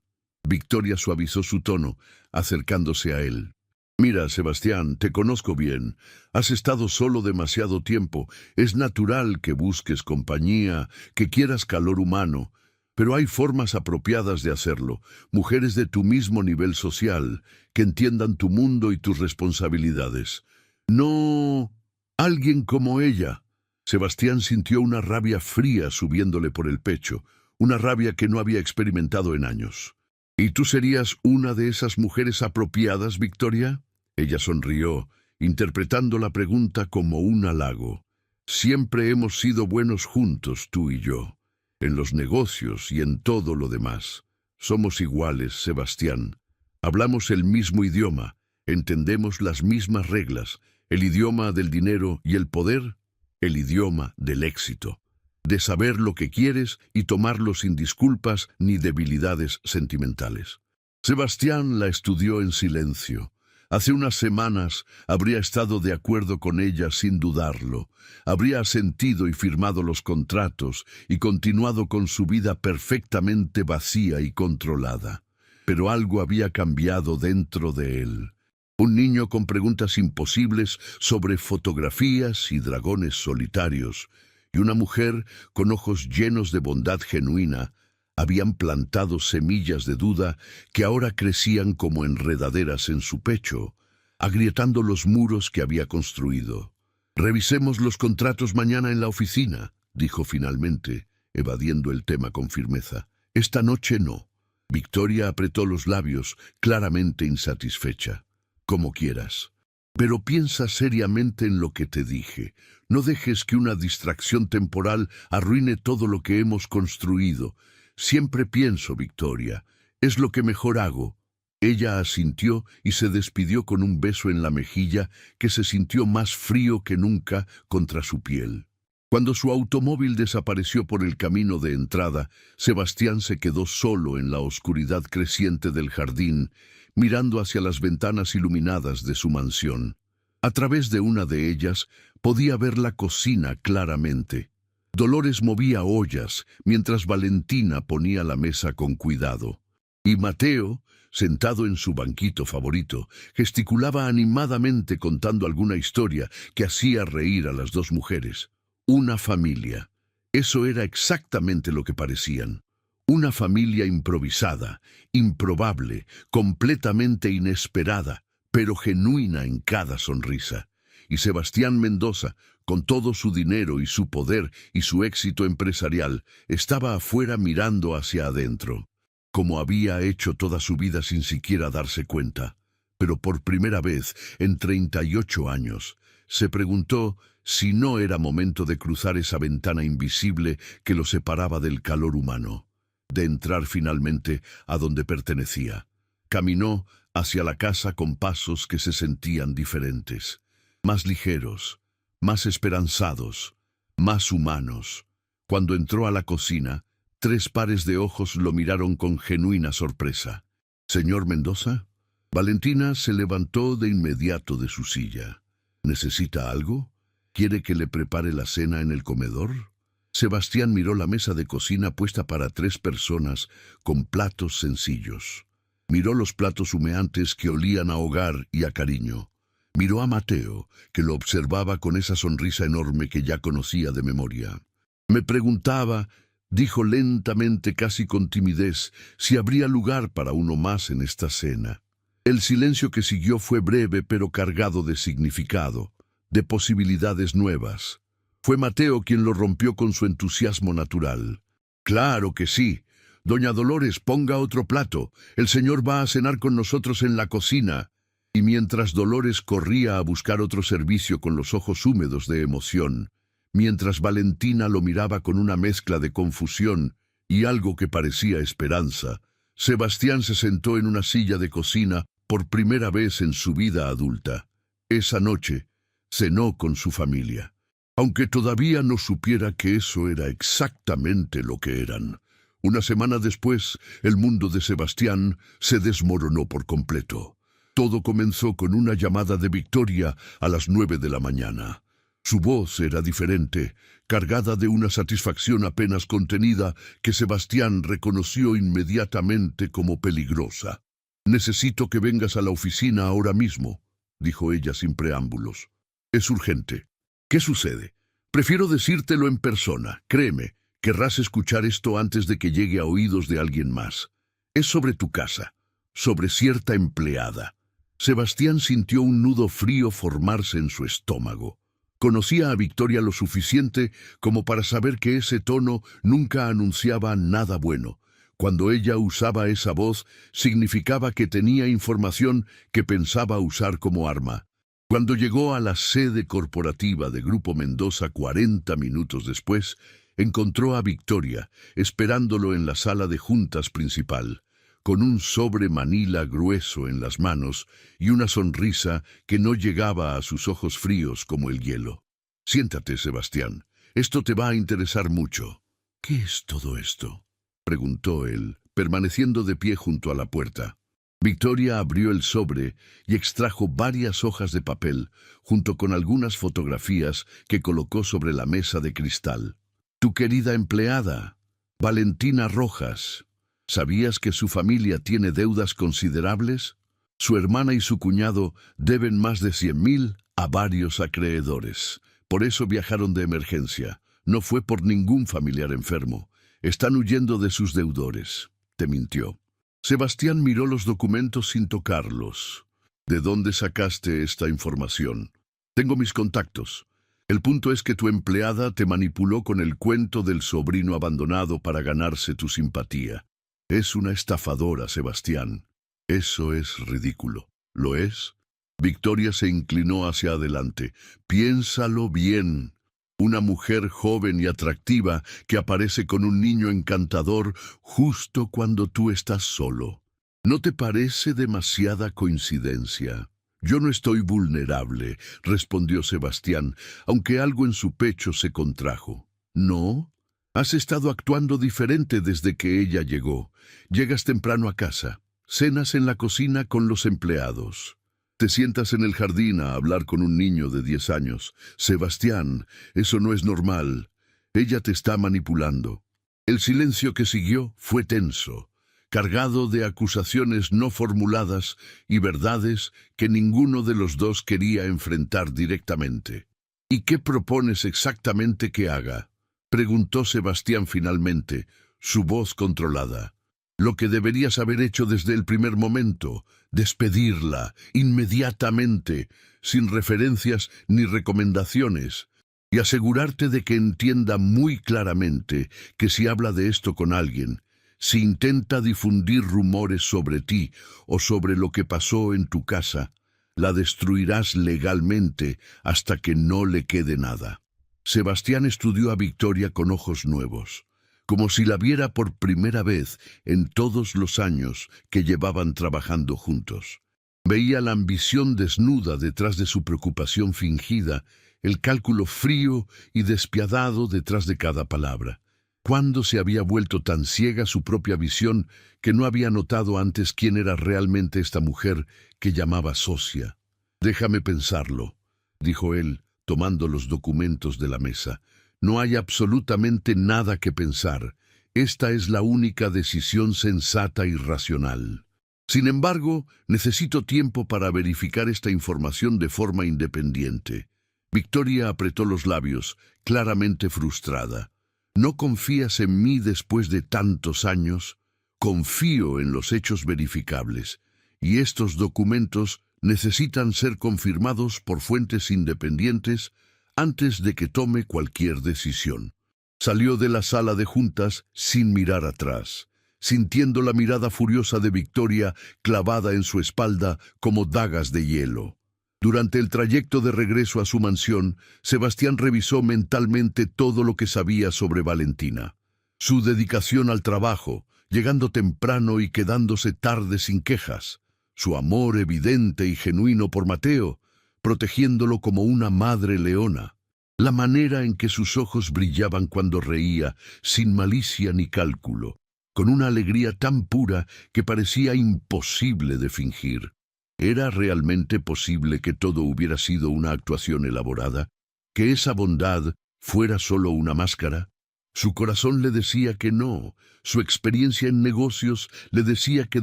Victoria suavizó su tono, acercándose a él. «Mira, Sebastián, te conozco bien. Has estado solo demasiado tiempo. Es natural que busques compañía, que quieras calor humano. Pero hay formas apropiadas de hacerlo. Mujeres de tu mismo nivel social, que entiendan tu mundo y tus responsabilidades. No alguien como ella». Sebastián sintió una rabia fría subiéndole por el pecho, una rabia que no había experimentado en años. «¿Y tú serías una de esas mujeres apropiadas, Victoria?» Ella sonrió, interpretando la pregunta como un halago. «Siempre hemos sido buenos juntos, tú y yo, en los negocios y en todo lo demás. Somos iguales, Sebastián. Hablamos el mismo idioma, entendemos las mismas reglas, el idioma del dinero y el poder, el idioma del éxito, de saber lo que quieres y tomarlo sin disculpas ni debilidades sentimentales». Sebastián la estudió en silencio. Hace unas semanas habría estado de acuerdo con ella sin dudarlo. Habría asentido y firmado los contratos y continuado con su vida perfectamente vacía y controlada. Pero algo había cambiado dentro de él. Un niño con preguntas imposibles sobre fotografías y dragones solitarios, y una mujer con ojos llenos de bondad genuina, habían plantado semillas de duda que ahora crecían como enredaderas en su pecho, agrietando los muros que había construido. «Revisemos los contratos mañana en la oficina», dijo finalmente, evadiendo el tema con firmeza. «Esta noche no». Victoria apretó los labios, claramente insatisfecha. «Como quieras. Pero piensa seriamente en lo que te dije. No dejes que una distracción temporal arruine todo lo que hemos construido. Siempre pienso, Victoria, es lo que mejor hago». Ella asintió y se despidió con un beso en la mejilla que se sintió más frío que nunca contra su piel. Cuando su automóvil desapareció por el camino de entrada, Sebastián se quedó solo en la oscuridad creciente del jardín, mirando hacia las ventanas iluminadas de su mansión. A través de una de ellas podía ver la cocina claramente. Dolores movía ollas, mientras Valentina ponía la mesa con cuidado. Y Mateo, sentado en su banquito favorito, gesticulaba animadamente contando alguna historia que hacía reír a las dos mujeres. Una familia. Eso era exactamente lo que parecían. Una familia improvisada, improbable, completamente inesperada, pero genuina en cada sonrisa. Y Sebastián Mendoza, con todo su dinero y su poder y su éxito empresarial, estaba afuera mirando hacia adentro, como había hecho toda su vida sin siquiera darse cuenta. Pero por primera vez, en 38 años, se preguntó si no era momento de cruzar esa ventana invisible que lo separaba del calor humano, de entrar finalmente a donde pertenecía. Caminó hacia la casa con pasos que se sentían diferentes, más ligeros, más esperanzados, más humanos. Cuando entró a la cocina, 3 pares de ojos lo miraron con genuina sorpresa. «¿Señor Mendoza?» Valentina se levantó de inmediato de su silla. «¿Necesita algo? ¿Quiere que le prepare la cena en el comedor?» Sebastián miró la mesa de cocina puesta para 3 personas con platos sencillos. Miró los platos humeantes que olían a hogar y a cariño. Miró a Mateo, que lo observaba con esa sonrisa enorme que ya conocía de memoria. «Me preguntaba», dijo lentamente, casi con timidez, «si habría lugar para uno más en esta cena». El silencio que siguió fue breve pero cargado de significado, de posibilidades nuevas. Fue Mateo quien lo rompió con su entusiasmo natural. «Claro que sí. Doña Dolores, ponga otro plato. El señor va a cenar con nosotros en la cocina». Y mientras Dolores corría a buscar otro servicio con los ojos húmedos de emoción, mientras Valentina lo miraba con una mezcla de confusión y algo que parecía esperanza, Sebastián se sentó en una silla de cocina por primera vez en su vida adulta. Esa noche cenó con su familia, aunque todavía no supiera que eso era exactamente lo que eran. Una semana después, el mundo de Sebastián se desmoronó por completo. Todo comenzó con una llamada de Victoria a las 9 de la mañana. Su voz era diferente, cargada de una satisfacción apenas contenida que Sebastián reconoció inmediatamente como peligrosa. «Necesito que vengas a la oficina ahora mismo», dijo ella sin preámbulos. «Es urgente». «¿Qué sucede?» «Prefiero decírtelo en persona. Créeme, querrás escuchar esto antes de que llegue a oídos de alguien más. Es sobre tu casa, sobre cierta empleada». Sebastián sintió un nudo frío formarse en su estómago. Conocía a Victoria lo suficiente como para saber que ese tono nunca anunciaba nada bueno. Cuando ella usaba esa voz, significaba que tenía información que pensaba usar como arma. Cuando llegó a la sede corporativa de Grupo Mendoza 40 minutos después, encontró a Victoria esperándolo en la sala de juntas principal, con un sobre manila grueso en las manos y una sonrisa que no llegaba a sus ojos fríos como el hielo. «Siéntate, Sebastián. Esto te va a interesar mucho». «¿Qué es todo esto?», preguntó él, permaneciendo de pie junto a la puerta. Victoria abrió el sobre y extrajo varias hojas de papel, junto con algunas fotografías que colocó sobre la mesa de cristal. «Tu querida empleada, Valentina Rojas. ¿Sabías que su familia tiene deudas considerables? Su hermana y su cuñado deben más de 100.000 a varios acreedores. Por eso viajaron de emergencia. No fue por ningún familiar enfermo. Están huyendo de sus deudores». Te mintió. Sebastián miró los documentos sin tocarlos. «¿De dónde sacaste esta información?» «Tengo mis contactos. El punto es que tu empleada te manipuló con el cuento del sobrino abandonado para ganarse tu simpatía. Es una estafadora, Sebastián. Eso es ridículo. ¿Lo es?» Victoria se inclinó hacia adelante. «Piénsalo bien. Una mujer joven y atractiva que aparece con un niño encantador justo cuando tú estás solo. ¿No te parece demasiada coincidencia?» «Yo no estoy vulnerable», respondió Sebastián, aunque algo en su pecho se contrajo. «¿No? Has estado actuando diferente desde que ella llegó. Llegas temprano a casa, cenas en la cocina con los empleados. Te sientas en el jardín a hablar con un niño de 10 años. Sebastián, eso no es normal. Ella te está manipulando». El silencio que siguió fue tenso, cargado de acusaciones no formuladas y verdades que ninguno de los dos quería enfrentar directamente. ¿Y qué propones exactamente que haga?, preguntó Sebastián finalmente, su voz controlada. Lo que deberías haber hecho desde el primer momento: despedirla inmediatamente, sin referencias ni recomendaciones, y asegurarte de que entienda muy claramente que si habla de esto con alguien, si intenta difundir rumores sobre ti o sobre lo que pasó en tu casa, la destruirás legalmente hasta que no le quede nada. Sebastián estudió a Victoria con ojos nuevos, como si la viera por primera vez en todos los años que llevaban trabajando juntos. Veía la ambición desnuda detrás de su preocupación fingida, el cálculo frío y despiadado detrás de cada palabra. ¿Cuándo se había vuelto tan ciega su propia visión que no había notado antes quién era realmente esta mujer que llamaba socia? «Déjame pensarlo», dijo él, tomando los documentos de la mesa. «No hay absolutamente nada que pensar. Esta es la única decisión sensata y racional. Sin embargo, necesito tiempo para verificar esta información de forma independiente». Victoria apretó los labios, claramente frustrada. «¿No confías en mí después de tantos años?» «Confío en los hechos verificables, y estos documentos necesitan ser confirmados por fuentes independientes antes de que tome cualquier decisión». Salió de la sala de juntas sin mirar atrás, sintiendo la mirada furiosa de Victoria clavada en su espalda como dagas de hielo. Durante el trayecto de regreso a su mansión, Sebastián revisó mentalmente todo lo que sabía sobre Valentina. Su dedicación al trabajo, llegando temprano y quedándose tarde sin quejas. Su amor evidente y genuino por Mateo, protegiéndolo como una madre leona. La manera en que sus ojos brillaban cuando reía, sin malicia ni cálculo, con una alegría tan pura que parecía imposible de fingir. ¿Era realmente posible que todo hubiera sido una actuación elaborada? ¿Que esa bondad fuera solo una máscara? Su corazón le decía que no, su experiencia en negocios le decía que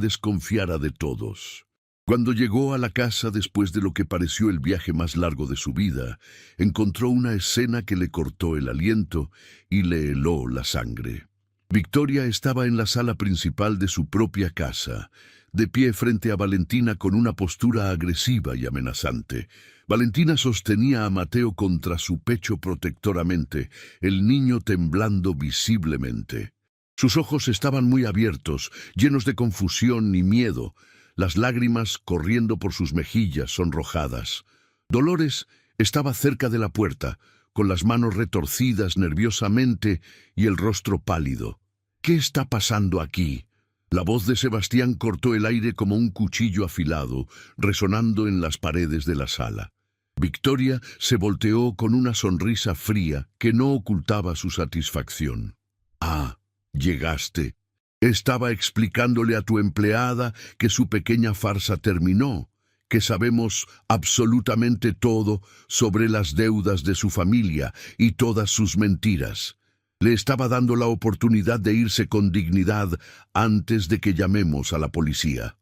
desconfiara de todos. Cuando llegó a la casa después de lo que pareció el viaje más largo de su vida, encontró una escena que le cortó el aliento y le heló la sangre. Victoria estaba en la sala principal de su propia casa, de pie frente a Valentina con una postura agresiva y amenazante. Valentina sostenía a Mateo contra su pecho protectoramente, el niño temblando visiblemente. Sus ojos estaban muy abiertos, llenos de confusión y miedo, las lágrimas corriendo por sus mejillas sonrojadas. Dolores estaba cerca de la puerta, con las manos retorcidas nerviosamente y el rostro pálido. «¿Qué está pasando aquí?». La voz de Sebastián cortó el aire como un cuchillo afilado, resonando en las paredes de la sala. Victoria se volteó con una sonrisa fría que no ocultaba su satisfacción. «Ah, llegaste. Estaba explicándole a tu empleada que su pequeña farsa terminó, que sabemos absolutamente todo sobre las deudas de su familia y todas sus mentiras. Le estaba dando la oportunidad de irse con dignidad antes de que llamemos a la policía».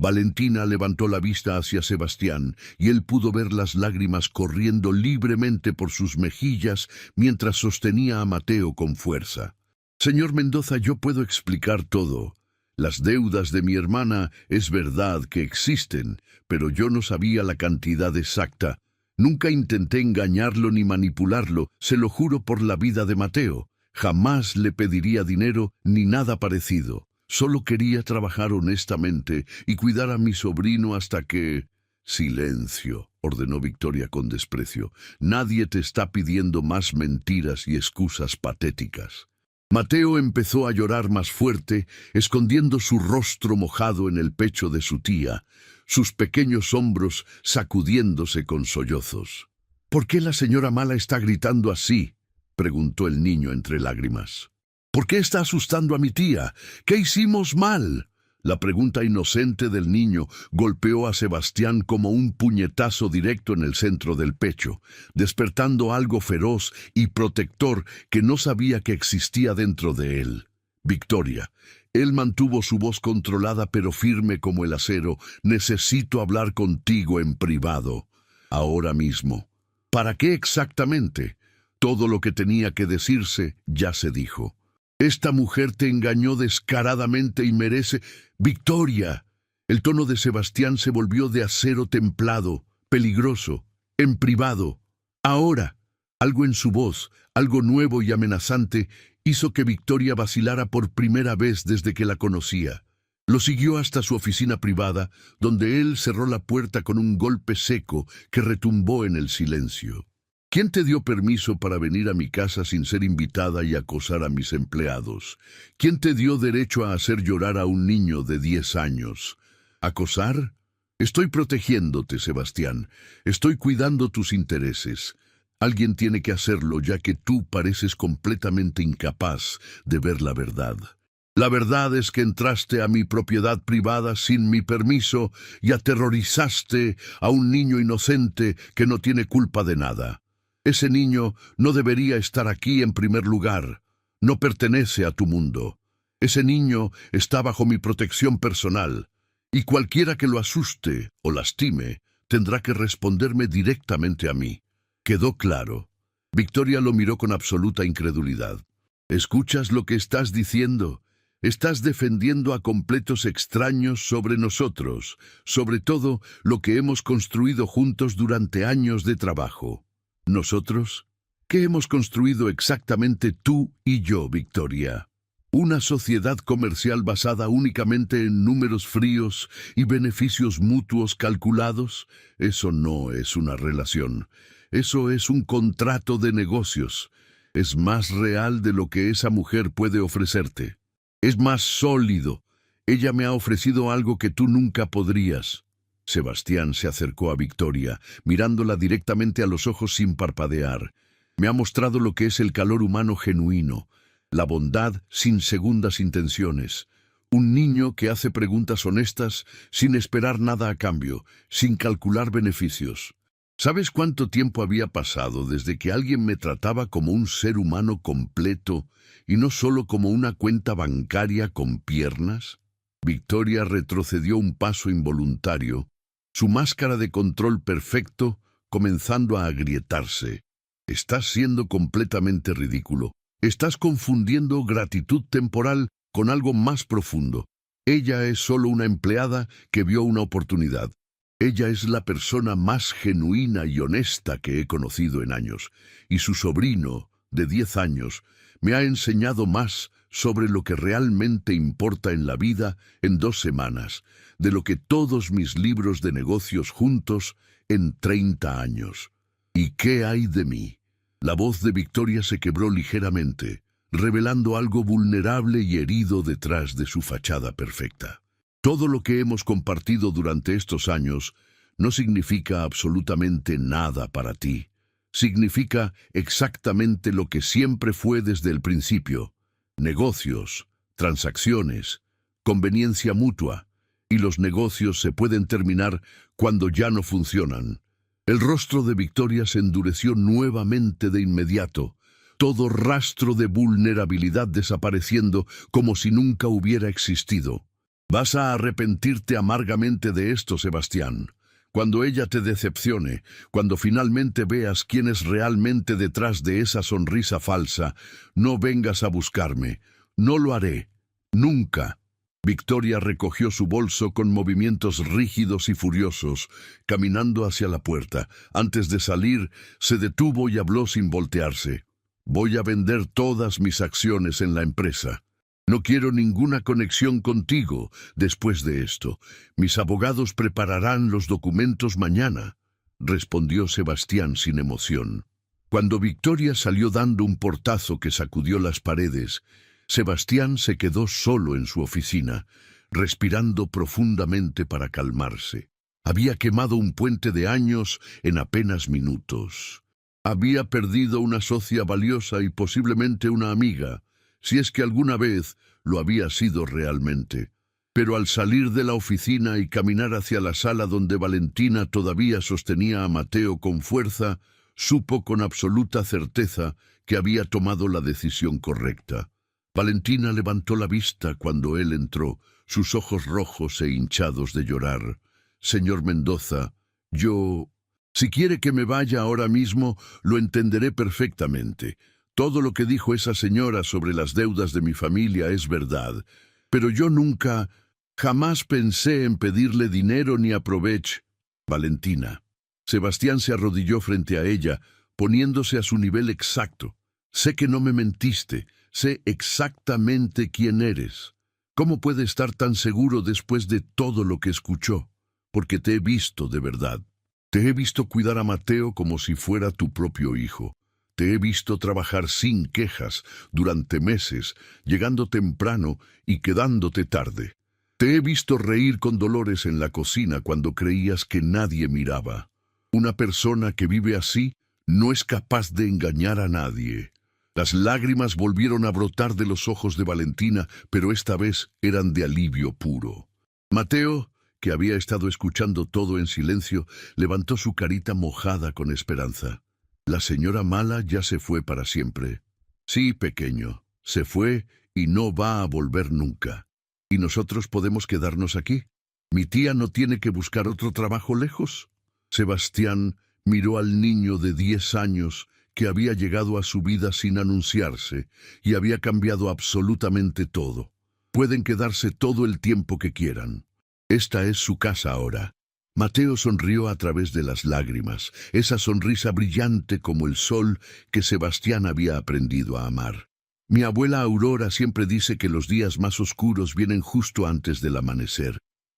Valentina levantó la vista hacia Sebastián y él pudo ver las lágrimas corriendo libremente por sus mejillas mientras sostenía a Mateo con fuerza. «Señor Mendoza, yo puedo explicar todo. Las deudas de mi hermana es verdad que existen, pero yo no sabía la cantidad exacta. Nunca intenté engañarlo ni manipularlo, se lo juro por la vida de Mateo. Jamás le pediría dinero ni nada parecido. Solo quería trabajar honestamente y cuidar a mi sobrino hasta que...». «Silencio», ordenó Victoria con desprecio. «Nadie te está pidiendo más mentiras y excusas patéticas». Mateo empezó a llorar más fuerte, escondiendo su rostro mojado en el pecho de su tía, sus pequeños hombros sacudiéndose con sollozos. «¿Por qué la señora Mala está gritando así?», preguntó el niño entre lágrimas. «¿Por qué está asustando a mi tía? ¿Qué hicimos mal?». La pregunta inocente del niño golpeó a Sebastián como un puñetazo directo en el centro del pecho, despertando algo feroz y protector que no sabía que existía dentro de él. «Victoria, Él mantuvo su voz controlada pero firme como el acero. Necesito hablar contigo en privado. Ahora mismo. ¿Para qué exactamente? Todo lo que tenía que decirse ya se dijo. Esta mujer te engañó descaradamente y merece... ¡Victoria! El tono de Sebastián se volvió de acero templado, peligroso, en privado. Ahora, algo en su voz, algo nuevo y amenazante, hizo que Victoria vacilara por primera vez desde que la conocía. Lo siguió hasta su oficina privada, donde él cerró la puerta con un golpe seco que retumbó en el silencio. ¿Quién te dio permiso para venir a mi casa sin ser invitada y acosar a mis empleados? ¿Quién te dio derecho a hacer llorar a un niño de 10 años? ¿Acosar? Estoy protegiéndote, Sebastián. Estoy cuidando tus intereses. Alguien tiene que hacerlo, ya que tú pareces completamente incapaz de ver la verdad. La verdad es que entraste a mi propiedad privada sin mi permiso y aterrorizaste a un niño inocente que no tiene culpa de nada. Ese niño no debería estar aquí en primer lugar. No pertenece a tu mundo. Ese niño está bajo mi protección personal. Y cualquiera que lo asuste o lastime tendrá que responderme directamente a mí. ¿Quedó claro? Victoria lo miró con absoluta incredulidad. ¿Escuchas lo que estás diciendo? Estás defendiendo a completos extraños sobre nosotros, sobre todo lo que hemos construido juntos durante años de trabajo. ¿Nosotros? ¿Qué hemos construido exactamente tú y yo, Victoria? ¿Una sociedad comercial basada únicamente en números fríos y beneficios mutuos calculados? Eso no es una relación. Eso es un contrato de negocios. Es más real de lo que esa mujer puede ofrecerte. Es más sólido. Ella me ha ofrecido algo que tú nunca podrías. Sebastián se acercó a Victoria, mirándola directamente a los ojos sin parpadear. Me ha mostrado lo que es el calor humano genuino, la bondad sin segundas intenciones. Un niño que hace preguntas honestas sin esperar nada a cambio, sin calcular beneficios. ¿Sabes cuánto tiempo había pasado desde que alguien me trataba como un ser humano completo y no solo como una cuenta bancaria con piernas? Victoria retrocedió un paso involuntario, su máscara de control perfecto comenzando a agrietarse. Estás siendo completamente ridículo. Estás confundiendo gratitud temporal con algo más profundo. Ella es solo una empleada que vio una oportunidad. Ella es la persona más genuina y honesta que he conocido en años, y su sobrino, de 10 años, me ha enseñado más sobre lo que realmente importa en la vida en 2 semanas, de lo que todos mis libros de negocios juntos en 30 años. ¿Y qué hay de mí? La voz de Victoria se quebró ligeramente, revelando algo vulnerable y herido detrás de su fachada perfecta. Todo lo que hemos compartido durante estos años no significa absolutamente nada para ti. Significa exactamente lo que siempre fue desde el principio: negocios, transacciones, conveniencia mutua, y los negocios se pueden terminar cuando ya no funcionan. El rostro de Victoria se endureció nuevamente de inmediato, todo rastro de vulnerabilidad desapareciendo como si nunca hubiera existido. Vas a arrepentirte amargamente de esto, Sebastián. Cuando ella te decepcione, cuando finalmente veas quién es realmente detrás de esa sonrisa falsa, no vengas a buscarme. No lo haré. Nunca. Victoria recogió su bolso con movimientos rígidos y furiosos, caminando hacia la puerta. Antes de salir, se detuvo y habló sin voltearse. Voy a vender todas mis acciones en la empresa. No quiero ninguna conexión contigo después de esto. Mis abogados prepararán los documentos mañana, respondió Sebastián sin emoción. Cuando Victoria salió dando un portazo que sacudió las paredes, Sebastián se quedó solo en su oficina, respirando profundamente para calmarse. Había quemado un puente de años en apenas minutos. Había perdido una socia valiosa y posiblemente una amiga, si es que alguna vez lo había sido realmente. Pero al salir de la oficina y caminar hacia la sala donde Valentina todavía sostenía a Mateo con fuerza, supo con absoluta certeza que había tomado la decisión correcta. Valentina levantó la vista cuando él entró, sus ojos rojos e hinchados de llorar. Señor Mendoza, yo... Si quiere que me vaya ahora mismo, lo entenderé perfectamente. Todo lo que dijo esa señora sobre las deudas de mi familia es verdad. Pero yo nunca, jamás pensé en pedirle dinero ni aprovecho. Valentina. Sebastián se arrodilló frente a ella, poniéndose a su nivel exacto. Sé que no me mentiste, sé exactamente quién eres. ¿Cómo puede estar tan seguro después de todo lo que escuchó? Porque te he visto de verdad. Te he visto cuidar a Mateo como si fuera tu propio hijo. Te he visto trabajar sin quejas durante meses, llegando temprano y quedándote tarde. Te he visto reír con Dolores en la cocina cuando creías que nadie miraba. Una persona que vive así no es capaz de engañar a nadie. Las lágrimas volvieron a brotar de los ojos de Valentina, pero esta vez eran de alivio puro. Mateo, que había estado escuchando todo en silencio, levantó su carita mojada con esperanza. La señora mala ya se fue para siempre. Sí, pequeño, se fue y no va a volver nunca. ¿Y nosotros podemos quedarnos aquí? ¿Mi tía no tiene que buscar otro trabajo lejos? Sebastián miró al niño de 10 años que había llegado a su vida sin anunciarse y había cambiado absolutamente todo. Pueden quedarse todo el tiempo que quieran. Esta es su casa ahora. Mateo sonrió a través de las lágrimas, esa sonrisa brillante como el sol que Sebastián había aprendido a amar. Mi abuela Aurora siempre dice que los días más oscuros vienen justo antes del amanecer.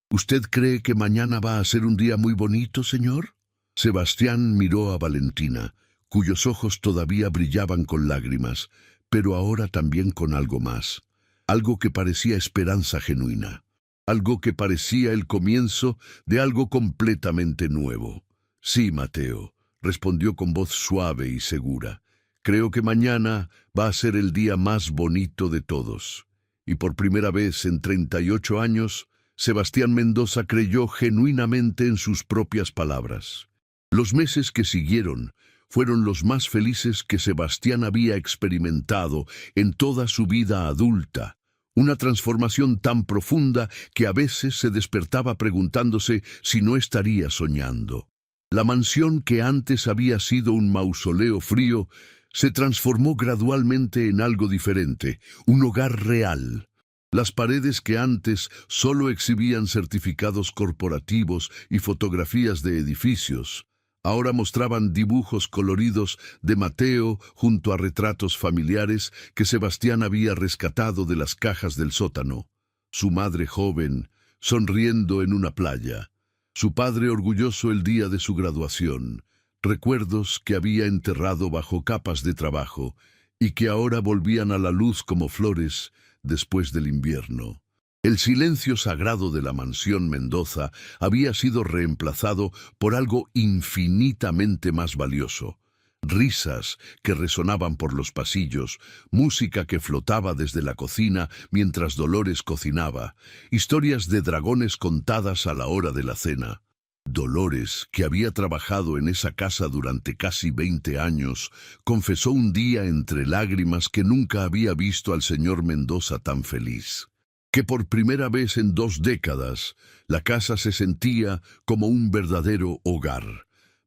¿Usted cree que mañana va a ser un día muy bonito, señor? Sebastián miró a Valentina, cuyos ojos todavía brillaban con lágrimas, pero ahora también con algo más, algo que parecía esperanza genuina. Algo que parecía el comienzo de algo completamente nuevo. Sí, Mateo, respondió con voz suave y segura. Creo que mañana va a ser el día más bonito de todos. Y por primera vez en 38 años, Sebastián Mendoza creyó genuinamente en sus propias palabras. Los meses que siguieron fueron los más felices que Sebastián había experimentado en toda su vida adulta. Una transformación tan profunda que a veces se despertaba preguntándose si no estaría soñando. La mansión que antes había sido un mausoleo frío se transformó gradualmente en algo diferente, un hogar real. Las paredes que antes solo exhibían certificados corporativos y fotografías de edificios, ahora mostraban dibujos coloridos de Mateo junto a retratos familiares que Sebastián había rescatado de las cajas del sótano. Su madre joven, sonriendo en una playa. Su padre orgulloso el día de su graduación. Recuerdos que había enterrado bajo capas de trabajo y que ahora volvían a la luz como flores después del invierno. El silencio sagrado de la mansión Mendoza había sido reemplazado por algo infinitamente más valioso. Risas que resonaban por los pasillos, música que flotaba desde la cocina mientras Dolores cocinaba, historias de dragones contadas a la hora de la cena. Dolores, que había trabajado en esa casa durante casi 20 años, confesó un día entre lágrimas que nunca había visto al señor Mendoza tan feliz. Que por primera vez en 2 décadas, la casa se sentía como un verdadero hogar.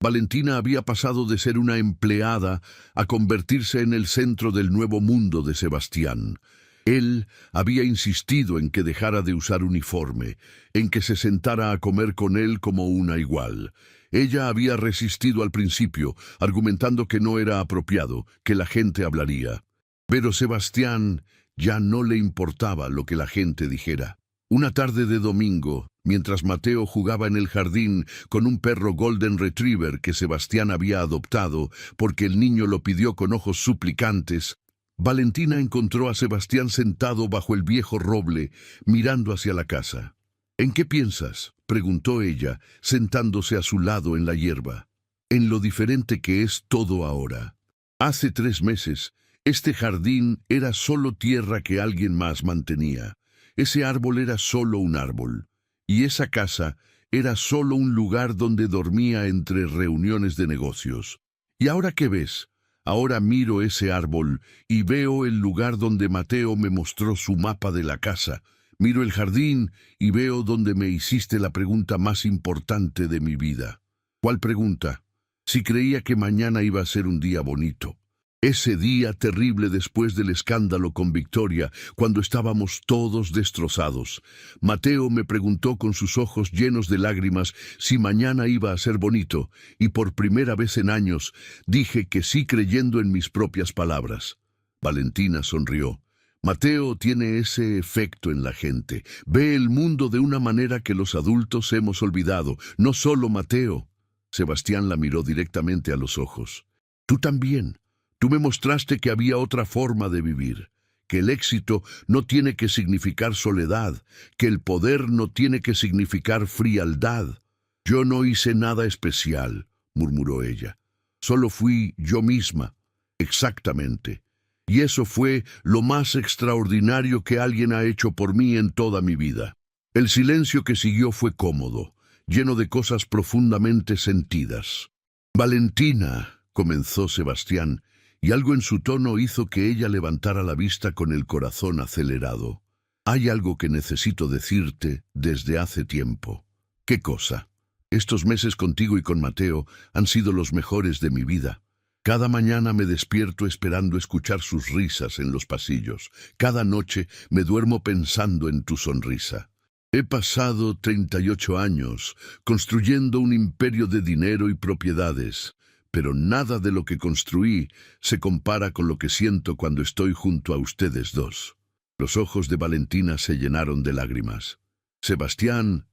Valentina había pasado de ser una empleada a convertirse en el centro del nuevo mundo de Sebastián. Él había insistido en que dejara de usar uniforme, en que se sentara a comer con él como una igual. Ella había resistido al principio, argumentando que no era apropiado, que la gente hablaría. Pero Sebastián ya no le importaba lo que la gente dijera. Una tarde de domingo, mientras Mateo jugaba en el jardín con un perro Golden Retriever que Sebastián había adoptado porque el niño lo pidió con ojos suplicantes, Valentina encontró a Sebastián sentado bajo el viejo roble, mirando hacia la casa. «¿En qué piensas?», preguntó ella, sentándose a su lado en la hierba. «En lo diferente que es todo ahora. Hace 3 meses, este jardín era solo tierra que alguien más mantenía. Ese árbol era solo un árbol. Y esa casa era solo un lugar donde dormía entre reuniones de negocios. ¿Y ahora qué ves? Ahora miro ese árbol y veo el lugar donde Mateo me mostró su mapa de la casa. Miro el jardín y veo donde me hiciste la pregunta más importante de mi vida. ¿Cuál pregunta? Si creía que mañana iba a ser un día bonito. Ese día terrible después del escándalo con Victoria, cuando estábamos todos destrozados. Mateo me preguntó con sus ojos llenos de lágrimas si mañana iba a ser bonito, y por primera vez en años dije que sí creyendo en mis propias palabras. Valentina sonrió. Mateo tiene ese efecto en la gente. Ve el mundo de una manera que los adultos hemos olvidado. No solo Mateo. Sebastián la miró directamente a los ojos. Tú también. Tú me mostraste que había otra forma de vivir, que el éxito no tiene que significar soledad, que el poder no tiene que significar frialdad. Yo no hice nada especial, murmuró ella. Solo fui yo misma, exactamente. Y eso fue lo más extraordinario que alguien ha hecho por mí en toda mi vida. El silencio que siguió fue cómodo, lleno de cosas profundamente sentidas. Valentina, comenzó Sebastián, y algo en su tono hizo que ella levantara la vista con el corazón acelerado. Hay algo que necesito decirte desde hace tiempo. ¿Qué cosa? Estos meses contigo y con Mateo han sido los mejores de mi vida. Cada mañana me despierto esperando escuchar sus risas en los pasillos. Cada noche me duermo pensando en tu sonrisa. He pasado 38 años construyendo un imperio de dinero y propiedades, pero nada de lo que construí se compara con lo que siento cuando estoy junto a ustedes dos. Los ojos de Valentina se llenaron de lágrimas. Sebastián,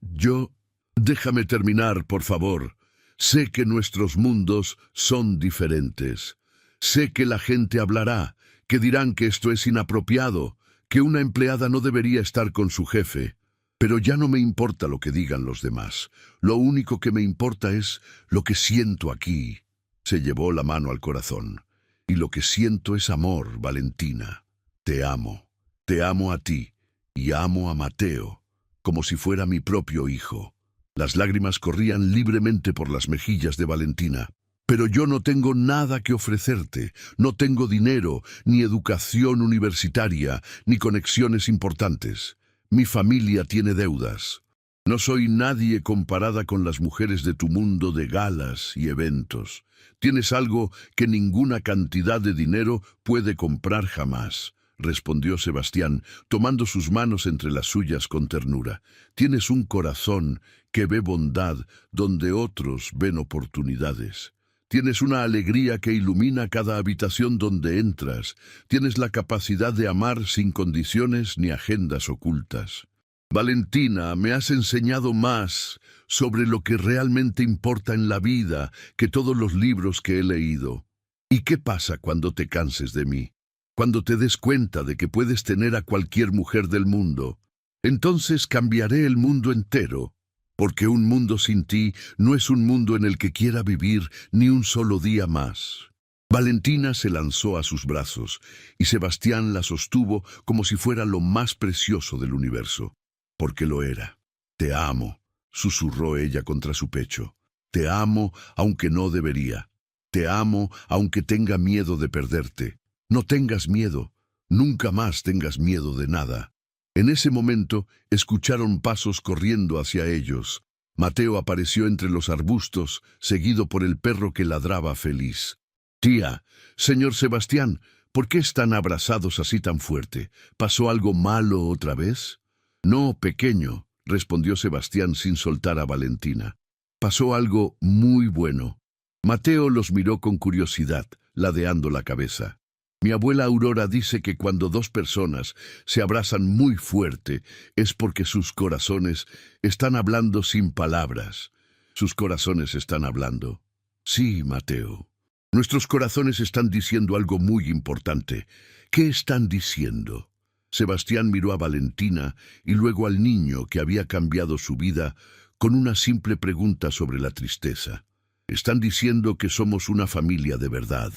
Déjame terminar, por favor. Sé que nuestros mundos son diferentes. Sé que la gente hablará, que dirán que esto es inapropiado, que una empleada no debería estar con su jefe. Pero ya no me importa lo que digan los demás. Lo único que me importa es lo que siento aquí. Se llevó la mano al corazón. Y lo que siento es amor, Valentina. Te amo. Te amo a ti. Y amo a Mateo, como si fuera mi propio hijo. Las lágrimas corrían libremente por las mejillas de Valentina. Pero yo no tengo nada que ofrecerte. No tengo dinero, ni educación universitaria, ni conexiones importantes. Mi familia tiene deudas. No soy nadie comparada con las mujeres de tu mundo de galas y eventos. Tienes algo que ninguna cantidad de dinero puede comprar jamás, respondió Sebastián, tomando sus manos entre las suyas con ternura. Tienes un corazón que ve bondad donde otros ven oportunidades. Tienes una alegría que ilumina cada habitación donde entras. Tienes la capacidad de amar sin condiciones ni agendas ocultas. Valentina, me has enseñado más sobre lo que realmente importa en la vida que todos los libros que he leído. ¿Y qué pasa cuando te canses de mí? Cuando te des cuenta de que puedes tener a cualquier mujer del mundo. Entonces cambiaré el mundo entero, porque un mundo sin ti no es un mundo en el que quiera vivir ni un solo día más. Valentina se lanzó a sus brazos, y Sebastián la sostuvo como si fuera lo más precioso del universo. Porque lo era. Te amo, susurró ella contra su pecho. Te amo aunque no debería. Te amo aunque tenga miedo de perderte. No tengas miedo. Nunca más tengas miedo de nada. En ese momento escucharon pasos corriendo hacia ellos. Mateo apareció entre los arbustos, seguido por el perro que ladraba feliz. Tía, señor Sebastián, ¿por qué están abrazados así tan fuerte? ¿Pasó algo malo otra vez? No, pequeño, respondió Sebastián sin soltar a Valentina. Pasó algo muy bueno. Mateo los miró con curiosidad, ladeando la cabeza. Mi abuela Aurora dice que cuando dos personas se abrazan muy fuerte es porque sus corazones están hablando sin palabras. ¿Sus corazones están hablando? Sí, Mateo. Nuestros corazones están diciendo algo muy importante. ¿Qué están diciendo? Sebastián miró a Valentina y luego al niño que había cambiado su vida con una simple pregunta sobre la tristeza. Están diciendo que somos una familia de verdad.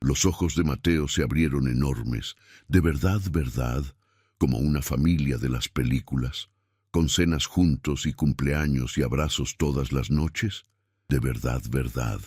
Los ojos de Mateo se abrieron enormes. ¿De verdad, verdad? Como una familia de las películas, con cenas juntos y cumpleaños y abrazos todas las noches. ¿De verdad, verdad?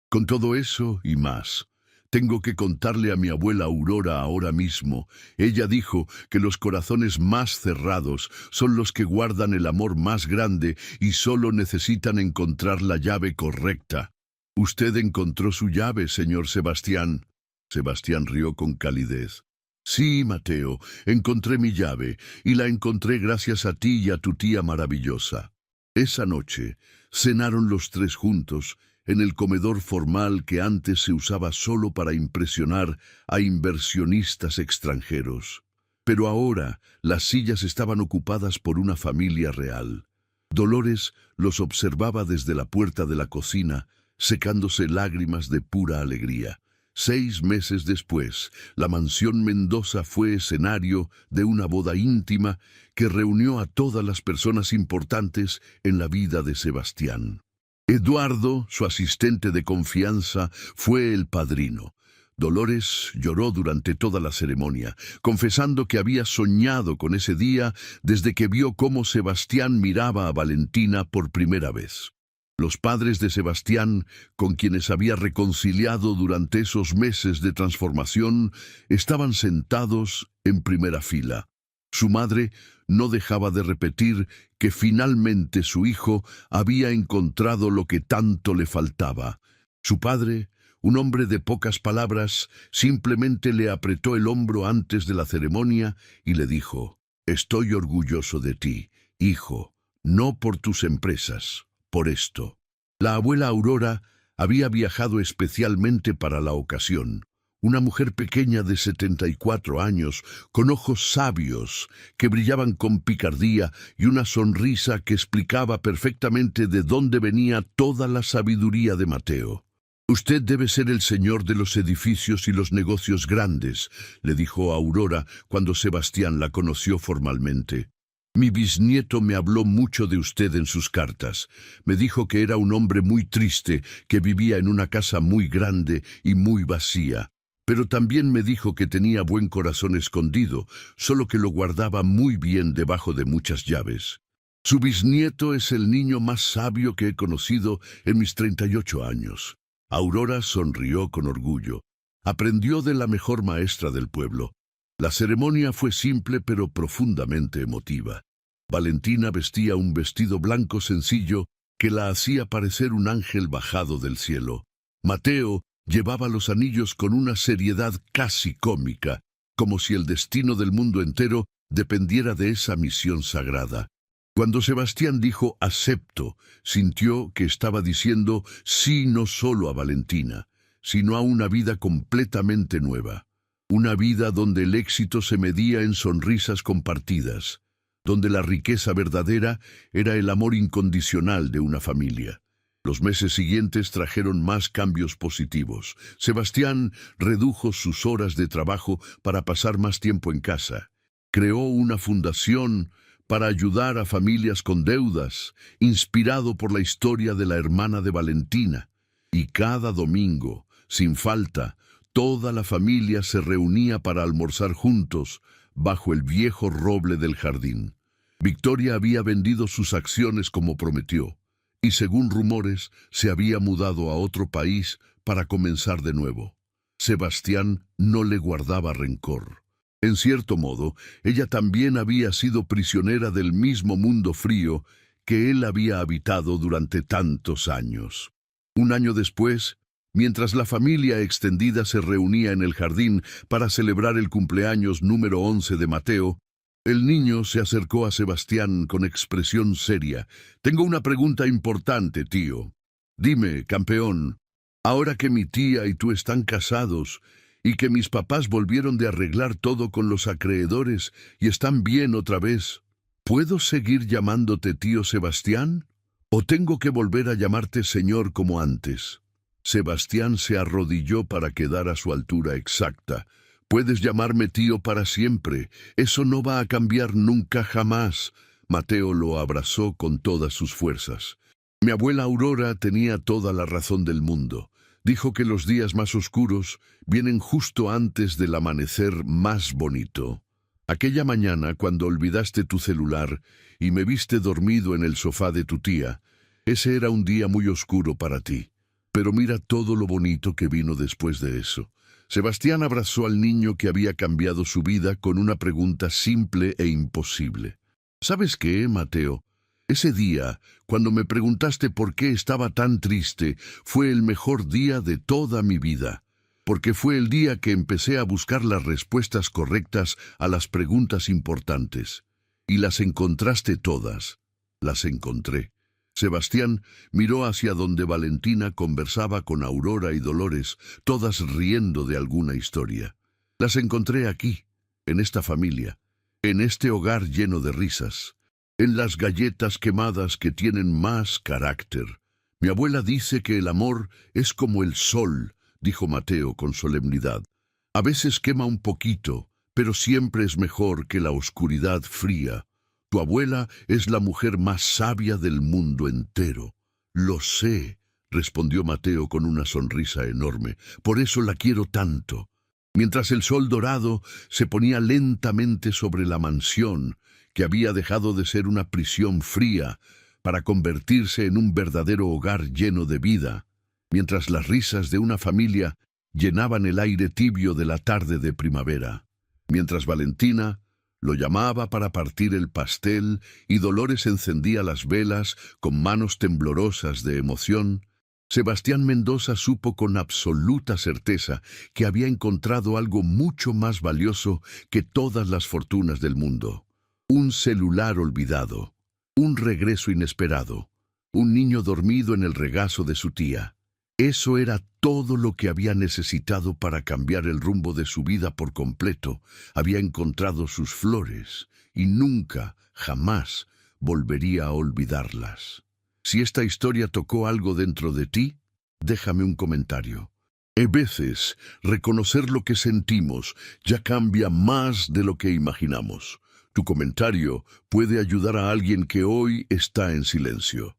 Con todo eso y más, Tengo que contarle a mi abuela Aurora ahora mismo. Ella dijo que los corazones más cerrados son los que guardan el amor más grande y solo necesitan encontrar la llave correcta. Usted encontró su llave, señor Sebastián. Sebastián rió con calidez. Sí, Mateo, encontré mi llave, y la encontré gracias a ti y a tu tía maravillosa. Esa noche cenaron los tres juntos en el comedor formal que antes se usaba solo para impresionar a inversionistas extranjeros. Pero ahora las sillas estaban ocupadas por una familia real. Dolores los observaba desde la puerta de la cocina, secándose lágrimas de pura alegría. 6 meses después, la mansión Mendoza fue escenario de una boda íntima que reunió a todas las personas importantes en la vida de Sebastián. Eduardo, su asistente de confianza, fue el padrino. Dolores lloró durante toda la ceremonia, confesando que había soñado con ese día desde que vio cómo Sebastián miraba a Valentina por primera vez. Los padres de Sebastián, con quienes había reconciliado durante esos meses de transformación, estaban sentados en primera fila. Su madre no dejaba de repetir que finalmente su hijo había encontrado lo que tanto le faltaba. Su padre, un hombre de pocas palabras, simplemente le apretó el hombro antes de la ceremonia y le dijo: «Estoy orgulloso de ti, hijo, no por tus empresas, por esto». La abuela Aurora había viajado especialmente para la ocasión. Una mujer pequeña de 74 años, con ojos sabios que brillaban con picardía y una sonrisa que explicaba perfectamente de dónde venía toda la sabiduría de Mateo. «Usted debe ser el señor de los edificios y los negocios grandes», le dijo Aurora cuando Sebastián la conoció formalmente. «Mi bisnieto me habló mucho de usted en sus cartas. Me dijo que era un hombre muy triste, que vivía en una casa muy grande y muy vacía. Pero también me dijo que tenía buen corazón escondido, solo que lo guardaba muy bien debajo de muchas llaves. Su bisnieto es el niño más sabio que he conocido en mis 38 años». Aurora sonrió con orgullo. Aprendió de la mejor maestra del pueblo. La ceremonia fue simple pero profundamente emotiva. Valentina vestía un vestido blanco sencillo que la hacía parecer un ángel bajado del cielo. Mateo llevaba los anillos con una seriedad casi cómica, como si el destino del mundo entero dependiera de esa misión sagrada. Cuando Sebastián dijo «acepto», sintió que estaba diciendo sí no solo a Valentina, sino a una vida completamente nueva. Una vida donde el éxito se medía en sonrisas compartidas, donde la riqueza verdadera era el amor incondicional de una familia. Los meses siguientes trajeron más cambios positivos. Sebastián redujo sus horas de trabajo para pasar más tiempo en casa. Creó una fundación para ayudar a familias con deudas, inspirado por la historia de la hermana de Valentina. Y cada domingo, sin falta, toda la familia se reunía para almorzar juntos bajo el viejo roble del jardín. Victoria había vendido sus acciones como prometió, y según rumores, se había mudado a otro país para comenzar de nuevo. Sebastián no le guardaba rencor. En cierto modo, ella también había sido prisionera del mismo mundo frío que él había habitado durante tantos años. Un año después, mientras la familia extendida se reunía en el jardín para celebrar el cumpleaños número 11 de Mateo, el niño se acercó a Sebastián con expresión seria. «Tengo una pregunta importante, tío. Dime, campeón, ahora que mi tía y tú están casados y que mis papás volvieron de arreglar todo con los acreedores y están bien otra vez, ¿puedo seguir llamándote tío Sebastián? ¿O tengo que volver a llamarte señor como antes?» Sebastián se arrodilló para quedar a su altura exacta. «Puedes llamarme tío para siempre. Eso no va a cambiar nunca jamás». Mateo lo abrazó con todas sus fuerzas. «Mi abuela Aurora tenía toda la razón del mundo. Dijo que los días más oscuros vienen justo antes del amanecer más bonito. Aquella mañana, cuando olvidaste tu celular y me viste dormido en el sofá de tu tía, ese era un día muy oscuro para ti. Pero mira todo lo bonito que vino después de eso. Sebastián abrazó al niño que había cambiado su vida con una pregunta simple e imposible. ¿Sabes qué, Mateo? Ese día, cuando me preguntaste por qué estaba tan triste, fue el mejor día de toda mi vida, porque fue el día que empecé a buscar las respuestas correctas a las preguntas importantes. Y las encontraste todas. Las encontré. Sebastián miró hacia donde Valentina conversaba con Aurora y Dolores, todas riendo de alguna historia. Las encontré aquí, en esta familia, en este hogar lleno de risas, en las galletas quemadas que tienen más carácter. Mi abuela dice que el amor es como el sol, dijo Mateo con solemnidad. A veces quema un poquito, pero siempre es mejor que la oscuridad fría. Tu abuela es la mujer más sabia del mundo entero. Lo sé, respondió Mateo con una sonrisa enorme. Por eso la quiero tanto. Mientras el sol dorado se ponía lentamente sobre la mansión, que había dejado de ser una prisión fría para convertirse en un verdadero hogar lleno de vida, mientras las risas de una familia llenaban el aire tibio de la tarde de primavera, mientras Valentina lo llamaba para partir el pastel y Dolores encendía las velas con manos temblorosas de emoción, Sebastián Mendoza supo con absoluta certeza que había encontrado algo mucho más valioso que todas las fortunas del mundo. Un celular olvidado, un regreso inesperado, un niño dormido en el regazo de su tía. Eso era todo lo que había necesitado para cambiar el rumbo de su vida por completo. Había encontrado sus flores y nunca, jamás, volvería a olvidarlas. Si esta historia tocó algo dentro de ti, déjame un comentario. A veces, reconocer lo que sentimos ya cambia más de lo que imaginamos. Tu comentario puede ayudar a alguien que hoy está en silencio.